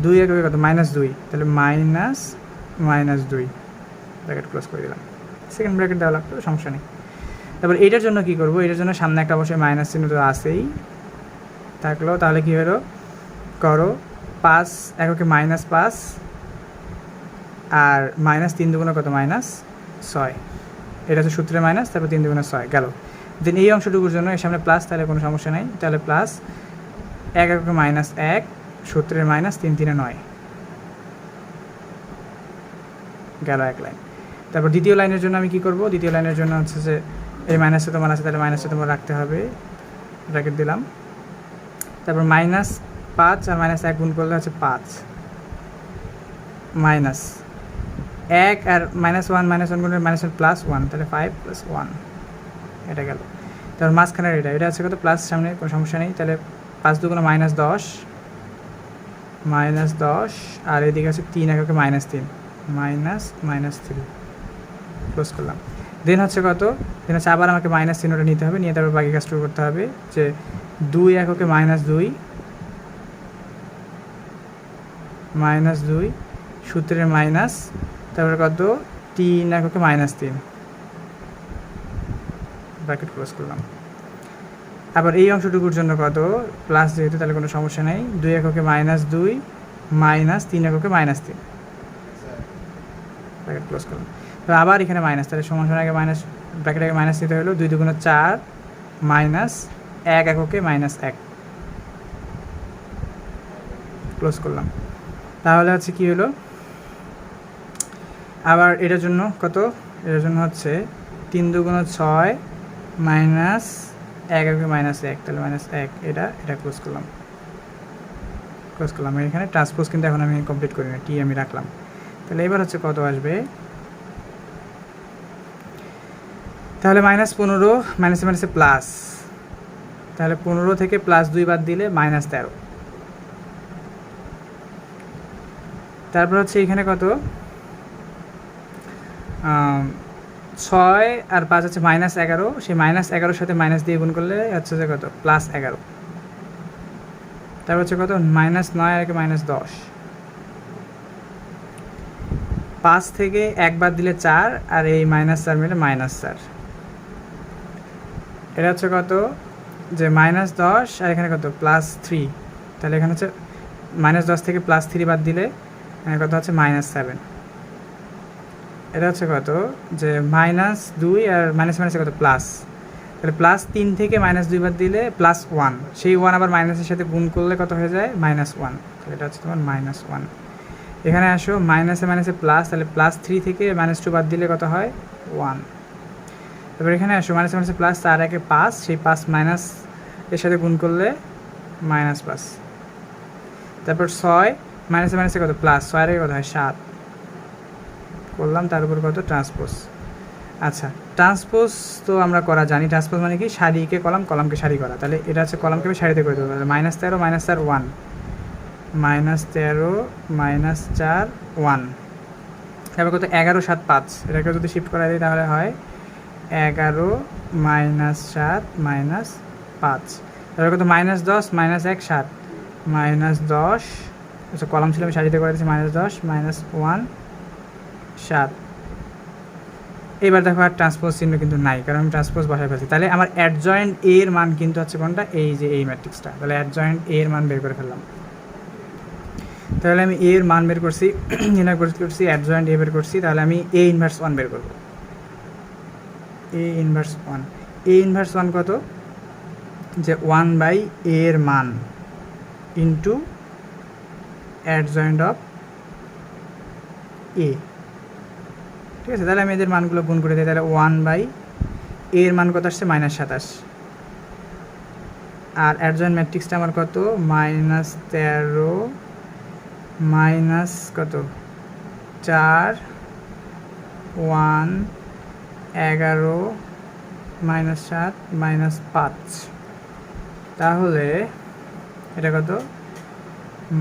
2 এককে কত -2, তাহলে -2 ব্র্যাকেট ক্লোজ করে দিলাম, সেকেন্ড ব্র্যাকেট দেওয়া লাগতো, সমস্যা নেই। তারপর এটার জন্য কী করবো, এটার জন্য সামনে একটা অবশ্যই মাইনাস চিহ্ন তো আসেই থাকলো, তাহলে কী হলো করো 5 এককে -5 আর -3 × 2 কত -6, এটা হচ্ছে সূত্রের মাইনাস, তারপর 3 × 2 = 6 গেল। দেন এই অংশটুকুর জন্য এর সামনে প্লাস, তাহলে কোনো সমস্যা নেই, তাহলে প্লাস 1 এককে -1 সূত্রের মাইনাস 3 × 3 = 9 গেল এক লাইন। তারপর দ্বিতীয় লাইনের জন্য আমি কী করবো, দ্বিতীয় লাইনের জন্য হচ্ছে যে এই মাইনাসটা তোমার আছে, তাহলে মাইনাসটা তোমার রাখতে হবে, ব্র্যাকেট দিলাম। তারপর -5 আর -1 গুণ করলে হচ্ছে 5 মাইনাস 1 আর -1 গুণের -1 +1, তাহলে 5 + 1 এটা গেল। তারপর মাঝখানের এটা হচ্ছে কত প্লাস, সামনে কোনো সমস্যা নেই, তাহলে 5 × 2 = -10 আর এদিকে আছে 3 এককে -3 -3 ক্লোজ করলাম। দেন হচ্ছে কত, দেন হচ্ছে আবার আমাকে মাইনাস চিহ্নটা নিতে হবে, নিয়ে তারপর বাকি কাজ শুরু করতে হবে, যে 2 এককে -2 সূত্রের মাইনাস, তারপরে কত 3 এককে -3 ব্র্যাকেট ক্লোজ করলাম। আবার এই অংশটুকুর জন্য কত প্লাস, যেহেতু তাহলে কোনো সমস্যা নেই, 2 এককে -2 মাইনাস 3 এককে -3 ব্র্যাকেট ক্লোজ করলাম। তো আবার এখানে মাইনাস, তাহলে সমান আগে মাইনাস, ব্র্যাকেট আগে মাইনাস দিতে হলো, 2 × 2 = 4 মাইনাস 1 এককে -1 ক্লোজ করলাম। তাহলে হচ্ছে কী হলো, আবার এটার জন্য কত, এটার জন্য হচ্ছে 3 × 2 = 6 মাইনাস 1 এককে -1, তাহলে -1 এটা ক্লোজ করলাম। এখানে ট্রান্সপোজ কিন্তু এখন আমি কমপ্লিট করি না, টি আমি রাখলাম। তাহলে এবার হচ্ছে কত আসবে, তাহলে -15 মাইনাসে প্লাস, তাহলে 15 থেকে +2 বাদ দিলে -13। তারপর হচ্ছে এখানে কত 6 আর 5 হচ্ছে -11, সেই -11 সাথে মাইনাস দিয়ে গুণ করলে হচ্ছে যে কত +11। তারপর হচ্ছে কত -9 আর একে -10, 5 থেকে 1 বাদ দিলে 4 আর এই -4 মিলে -4, এটা হচ্ছে কত যে -10 আর এখানে কত +3, তাহলে এখানে হচ্ছে -10 থেকে +3 বাদ দিলে কত হচ্ছে -7, এটা হচ্ছে কত যে -2 আর মাইনাসে কত প্লাস, তাহলে +3 থেকে -2 বাদ দিলে +1, সেই 1 আবার মাইনাসের সাথে গুণ করলে কত হয়ে যায় -1, তাহলে এটা হচ্ছে তোমার -1। এখানে আসো মাইনাসে প্লাস, তাহলে +3 থেকে -2 বাদ দিলে কত হয় 1। তারপর এখানে আসো মাইনাসে প্লাস, 4 একে 5, সেই 5 মাইনাস এর সাথে গুণ করলে -5। তারপর 6 মাইনাসে কত প্লাস, 6 এর কত হয় 7 করলাম, তার উপর কত ট্রান্সপোজ। আচ্ছা ট্রান্সপোজ তো আমরা করা জানি, ট্রান্সপোজ মানে কি সারিকে কলাম, কলামকে সারি করা, তাহলে এটা হচ্ছে কলামকে আমি সারিতে করে দেবো, তাহলে -13 -4 1 -13 -4 1 তারপর কত 11 7 5, এটাকে যদি শিফট করা দিই তাহলে হয় 11 মাইনাস 7 মাইনাস 5, তারপর কত -10 -1 7 -10, আচ্ছা কলাম ছিল আমি সাজিতে করে দিচ্ছি, -10 -1 7। এবার দেখো আর ট্রান্সপোজ চিহ্ন কিন্তু নাই, কারণ আমি ট্রান্সপোজ বসায় ফেলছি। তাহলে আমার অ্যাডজয়েন্ট এ এর মান কিন্তু হচ্ছে কোনটা, এই যে এই ম্যাট্রিক্সটা। তাহলে অ্যাডজয়েন্ট এ এর মান বের করে ফেললাম। তাহলে আমি এ এর মান বের করছি, নির্ণয় করছি, অ্যাডজয়েন্ট এ বের করছি। তাহলে আমি এ ইনভার্স 1 বের করব। এ ইনভার্স 1, এ ইনভার্স 1 কত, যে 1/a এর মান ইন্টু অ্যাডজয়েন্ট অফ এ। ঠিক আছে, তাহলে আমি এদের মানগুলো গুণ করে দিই। তাহলে 1/a এর মান কত আসছে, -27। আর অ্যাডজয়েন্ট ম্যাট্রিক্সটা আমার কত, -13 মাইনাস কত 4 1 11 -7 -5। তাহলে এটা কত,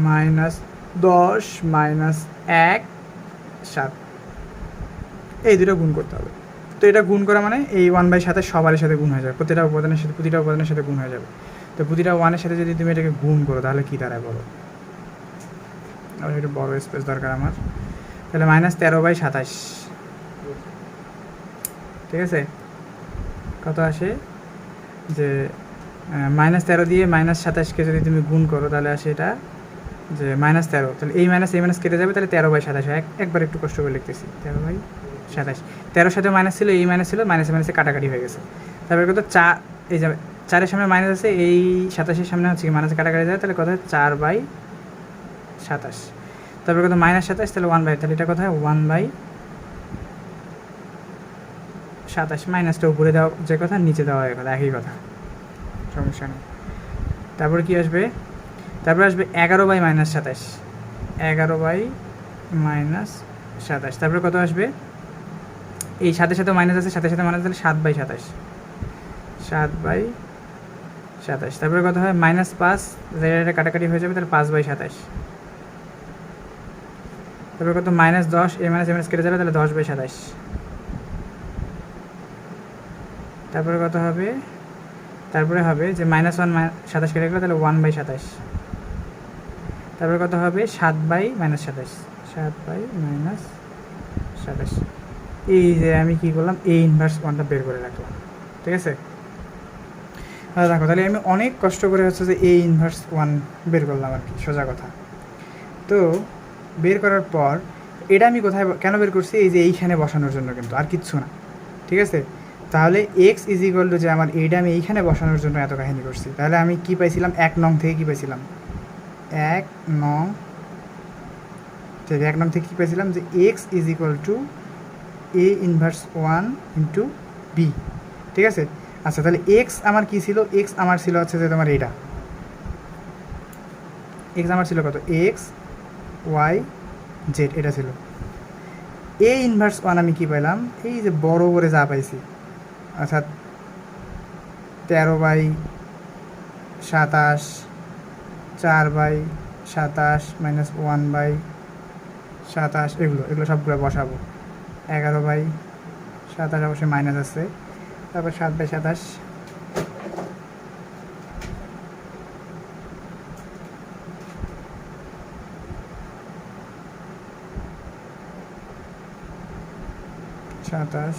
-10 -1 7। এই দুটো গুণ করতে হবে। তো এটা গুণ করা মানে এই 1/7 সবারের সাথে গুণ হয়ে যাবে, প্রতিটা উপাদানের সাথে গুণ হয়ে যাবে। তো প্রতিটা 1-এর সাথে যদি তুমি এটাকে গুণ করো তাহলে কী দাঁড়ায় বলো, আর একটু বড় স্পেস দরকার আমার। তাহলে -13/27, ঠিক আছে। কত আসে, যে -13 দিয়ে -27কে যদি তুমি গুণ করো তাহলে আসে এটা যে -13। তাহলে এই মাইনাস কেটে যাবে, তাহলে 13/27 হয়। একবার একটু কষ্ট করে লিখতেছি, 13/27। 13 সাথে মাইনাস ছিল, এই মাইনাস ছিল, মাইনাসে কাটাকাটি হয়ে গেছে। তারপরে কত 4, এই যাবে 4-এর সামনে মাইনাস আছে, এই 27-এর সামনে হচ্ছে কি মাইনাসে কাটাকাটি যায়, তাহলে কত হয় 4/27। তারপরে কত -27, তাহলে 1/, তাহলে এটা কথা হয় 1/27। মাইনাসটা উপরে দেওয়া যে কথা, নিচে দেওয়া হয় কথা, একই কথা, সমস্যা নেই। তারপরে কি আসবে, তারপরে আসবে 11/-27, 11/-27। তারপরে কত আসবে, এই সাথে সাথে মাইনাস আছে, সাথে সাথে মাইনাস, তাহলে 7/27, 7/27। তারপরে কত হয় -5, এটা কাটাকাটি হয়ে যাবে, তাহলে 5/27। তারপরে কত -10, এ মাইনাস কেটে যাবে, তাহলে 10/27। তারপরে কত হবে, তারপরে হবে যে -1 27 কেটে গেলো, তাহলে 1/27। তারপরে কত হবে 7/-27, 7/-27। এই যে আমি কী করলাম, এ ইনভার্স 1টা বের করে রাখলাম, ঠিক আছে। দেখো তাহলে আমি অনেক কষ্ট করে হচ্ছে যে এ ইনভার্স 1 বের করলাম আর কি, সোজা কথা। তো বের করার পর এটা আমি কোথায় কেন বের করছি, এই যে এইখানে বসানোর জন্য, কিন্তু আর কিচ্ছু না, ঠিক আছে। তাহলে এক্স ইজ ইকুয়াল টু, যে আমার এইটা আমি এইখানে বসানোর জন্য এত কাহিনী করছি। তাহলে আমি কী পাইছিলাম, 1 নং থেকে কী পাইছিলাম, 1 নং থেকে কী পাইছিলাম, যে x is equal to a inverse 1 into b, ঠিক আছে। আচ্ছা তাহলে এক্স আমার কী ছিল, এক্স আমার ছিল হচ্ছে যে তোমার এইটা, এক্স আমার ছিল কত, এক্স ওয়াই জেড, এটা ছিল। এ ইনভার্স 1 আমি কী পাইলাম, এই যে বড় করে যা পাইছি, অর্থাৎ 13/27, 4/27 -1/27, এগুলো সবগুলো বসাবো। 11/27 অবশ্যই মাইনাস আছে, তারপর 7/27, সাতাশ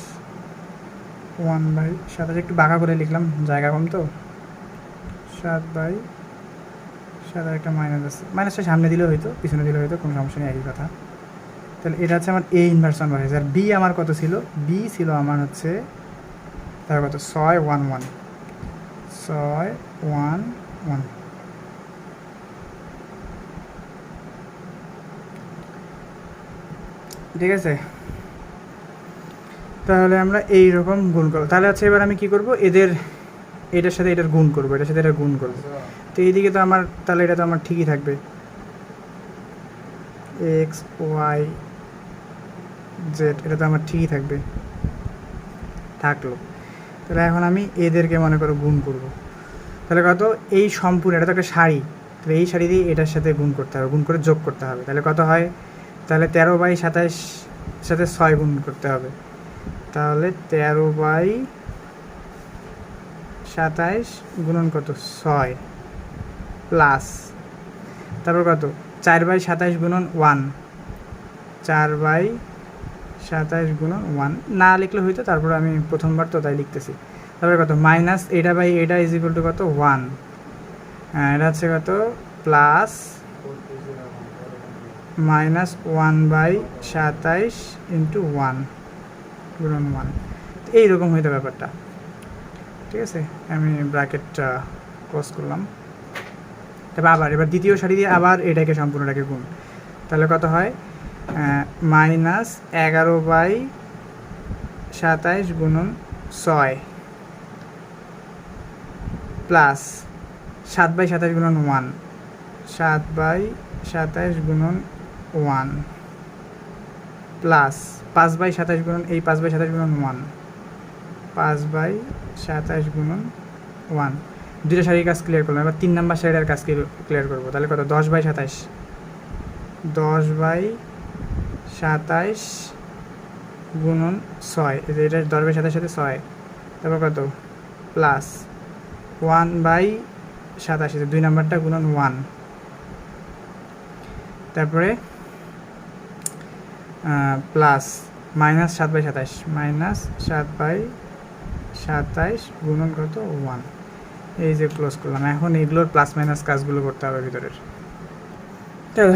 1/27, একটু বাঁকা করে লিখলাম, জায়গা কম তো। 7/27, একটা মাইনাস আছে, মাইনাসটা সামনে দিলেও হয়তো, পিছনে দিলেও হয়তো, কোনো সমস্যা নেই, একই কথা। তাহলে এটা হচ্ছে আমার এ ইনভার্স 1 বসাইছে। আর বি আমার কত ছিল, বি ছিল আমার হচ্ছে তার কত 611, ঠিক আছে। তাহলে আমরা এই রকম গুণ করবো। তাহলে হচ্ছে এবার আমি কি করব, এটার সাথে এটার গুণ করবো, এটার সাথে এটা গুণ করবো। তো এইদিকে তো আমার, তাহলে এটা তো আমার ঠিকই থাকবে, এক্স ওয়াই জেড, এটা তো আমার ঠিকই থাকলো। তাহলে এখন আমি এদেরকে মনে করো গুণ করব। তাহলে কত, এই সম্পূর্ণ, এটা তো একটা সারি, তাহলে এই সারি দিয়ে এটার সাথে গুণ করতে হবে, গুণ করে যোগ করতে হবে। তাহলে কত হয়, তাহলে 13/27 সাথে 6 গুণ করতে হবে, তাহলে 13/27 গুণন কত 6 প্লাস তারপর কত 4/27 গুণন 1, 4/27 গুণন 1 না লিখলে হইতো, তারপরে আমি প্রথমবার তো তাই লিখতেছি। তারপরে কত মাইনাস এটা ইজ ইকুয়াল টু কত 1, এটা হচ্ছে কত প্লাস মাইনাস 1/27 ইন্টু 1 গুণন 1, এইরকম হইতো ব্যাপারটা। ঠিক আছে, আমি ব্র্যাকেটটা ক্লোজ করলাম। তারপর এবার দ্বিতীয় সারি দিয়ে আবার এটাকে সম্পূর্ণটাকে গুণ, তাহলে কত হয় মাইনাস 11/27 গুণন 6 প্লাস 7/27 গুণন 1, 7/27 গুণন 1 প্লাস 5/27 গুণন 5/27 গুণন 1, 5/27 গুণন 1। দুইটা সারির কাজ ক্লিয়ার করলাম, এবার 3 নাম্বার সারিটার কাজ ক্লিয়ার করবো। তাহলে কত 10/27, 10/27 গুণন 6, এটা 10/27 সাথে 6, তারপর কত প্লাস 1/27, 2 নাম্বারটা গুণন 1, তারপরে প্লাস মাইনাস 7/27, মাইনাস 7/27 গুণন কত 1, এই যে ক্লোজ করলাম। এখন এগুলোর প্লাস মাইনাস কাজগুলো করতে হবে ভিতরের।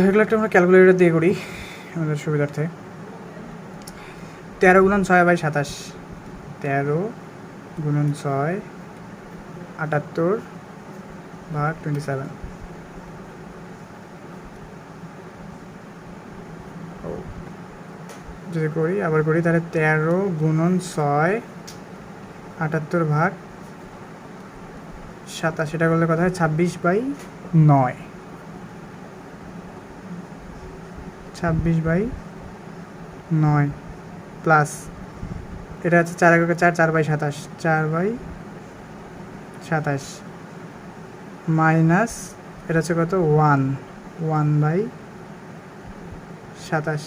এগুলো একটা আমরা ক্যালকুলেটর দিয়ে করি আমাদের সুবিধার্থে। 13 গুণন 6/27, 13 গুণন 6 78/27, যদি করি আবার করি তাহলে 13 গুণন 6 78/27, এটা করলে কথা হয় 26/9, 26/9 প্লাস এটা হচ্ছে 4 এককে 4, 4/27, 4/27 মাইনাস এটা হচ্ছে কত 1, 1/27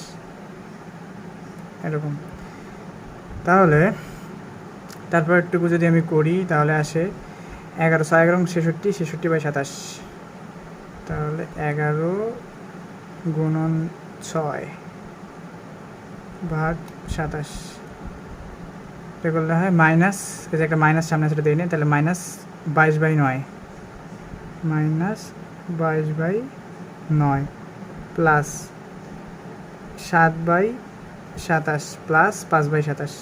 এরকম। তাহলে তারপর একটুকু যদি আমি করি তাহলে আসে 11, 6 11 66, 66/27, তাহলে 11 গুণন 6/27, এটা করলে হয় মাইনাস, এই যে একটা মাইনাস সামনে সেটা দিয়ে নিই, তাহলে মাইনাস 22/9, মাইনাস 22/9 প্লাস 7/27 প্লাস 5/27,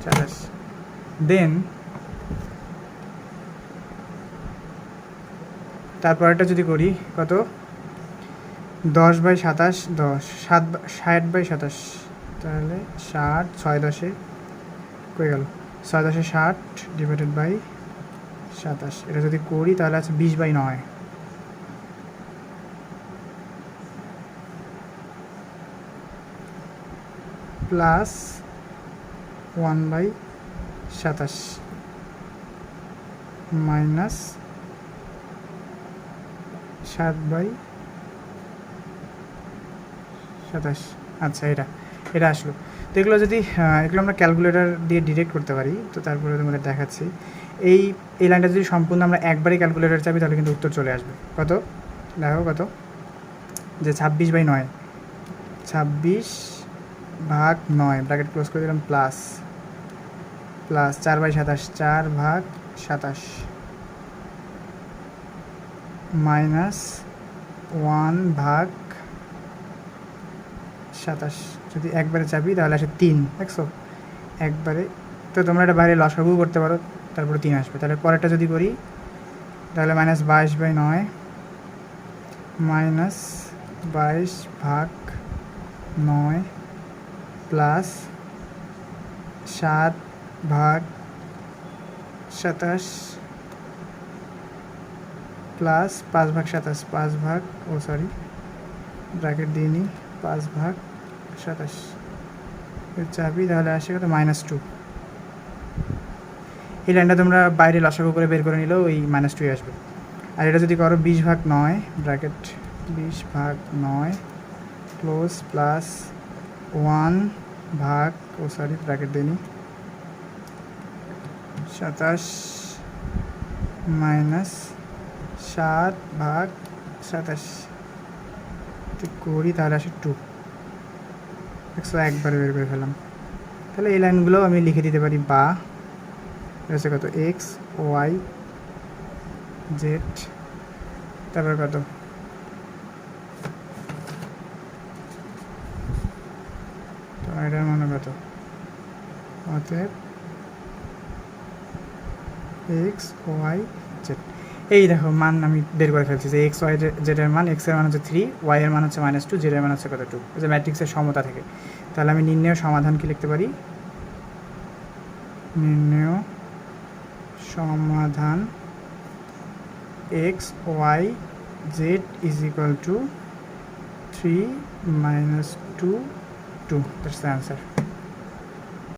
27, দেন তারপরটা যদি করি কত 10/27, 10 60/27, তাহলে 60 6 10 কয়ে গেল 6 10 60 ডিভাইডেড বাই 27, এটা যদি করি তাহলে আছে 20/9 প্লাস 1/27 মাইনাস 7/27। আচ্ছা, এটা আসলো। তো এগুলো যদি এগুলো আমরা ক্যালকুলেটর দিয়ে ডিরেক্ট করতে পারি, তো তারপরে তোমাদের দেখাচ্ছি। এই লাইনটা যদি সম্পূর্ণ আমরা একবারই ক্যালকুলেটর চাপি তাহলে কিন্তু উত্তর চলে আসবে। কত দেখো, কত যে 26/9, 26/9 ব্র্যাকেট ক্লোজ করে দিলাম প্লাস 4/27, 4/27 মাইনাস 1/27, যদি একবারে চাপি তাহলে আসে 3, দেখছো একবারে। তো তোমরা এটা বাইরে লসাগু করতে পারো, তারপরে 3 আসবে। তাহলে পরেরটা যদি করি তাহলে minus 22/9 minus 22/9 plus 7/27 plus 5/27, bracket দিয়ে নিই 5/27 চাপি, তাহলে আসে কত -2। এই লাইনটা তোমরা বাইরে লসাগু করে বের করে নিলেও এই -2 আসবে। আর এটা যদি করো 20/9 ব্র্যাকেট 20/9 ক্লোজ প্লাস 1 ভাগ ব্র্যাকেট দিইনি 27 মাইনাস 7 ভাগ 27 করি, তাহলে আসে 2 একবারে বের করে ফেলাম। তাহলে এই লাইনগুলো আমি লিখে দিতে পারি, বা হচ্ছে কত এক্স ওয়াই জেড, তারপর কত তো এটার মানে কত, অতএব এক্স ওয়াই জেড। এই দেখো মান আমি বের করে ফেলছি যে এক্স ওয়াই জেডের মান, এক্সের মান হচ্ছে 3, ওয়াই এর মান হচ্ছে -2, জেডের মান হচ্ছে কত 2, এই যে ম্যাট্রিক্সের সমতা থেকে। তাহলে আমি নির্ণয় সমাধান কি লিখতে পারি, নির্ণয় সমাধান x Y Z is equal to 3 - 2 2, that's the answer.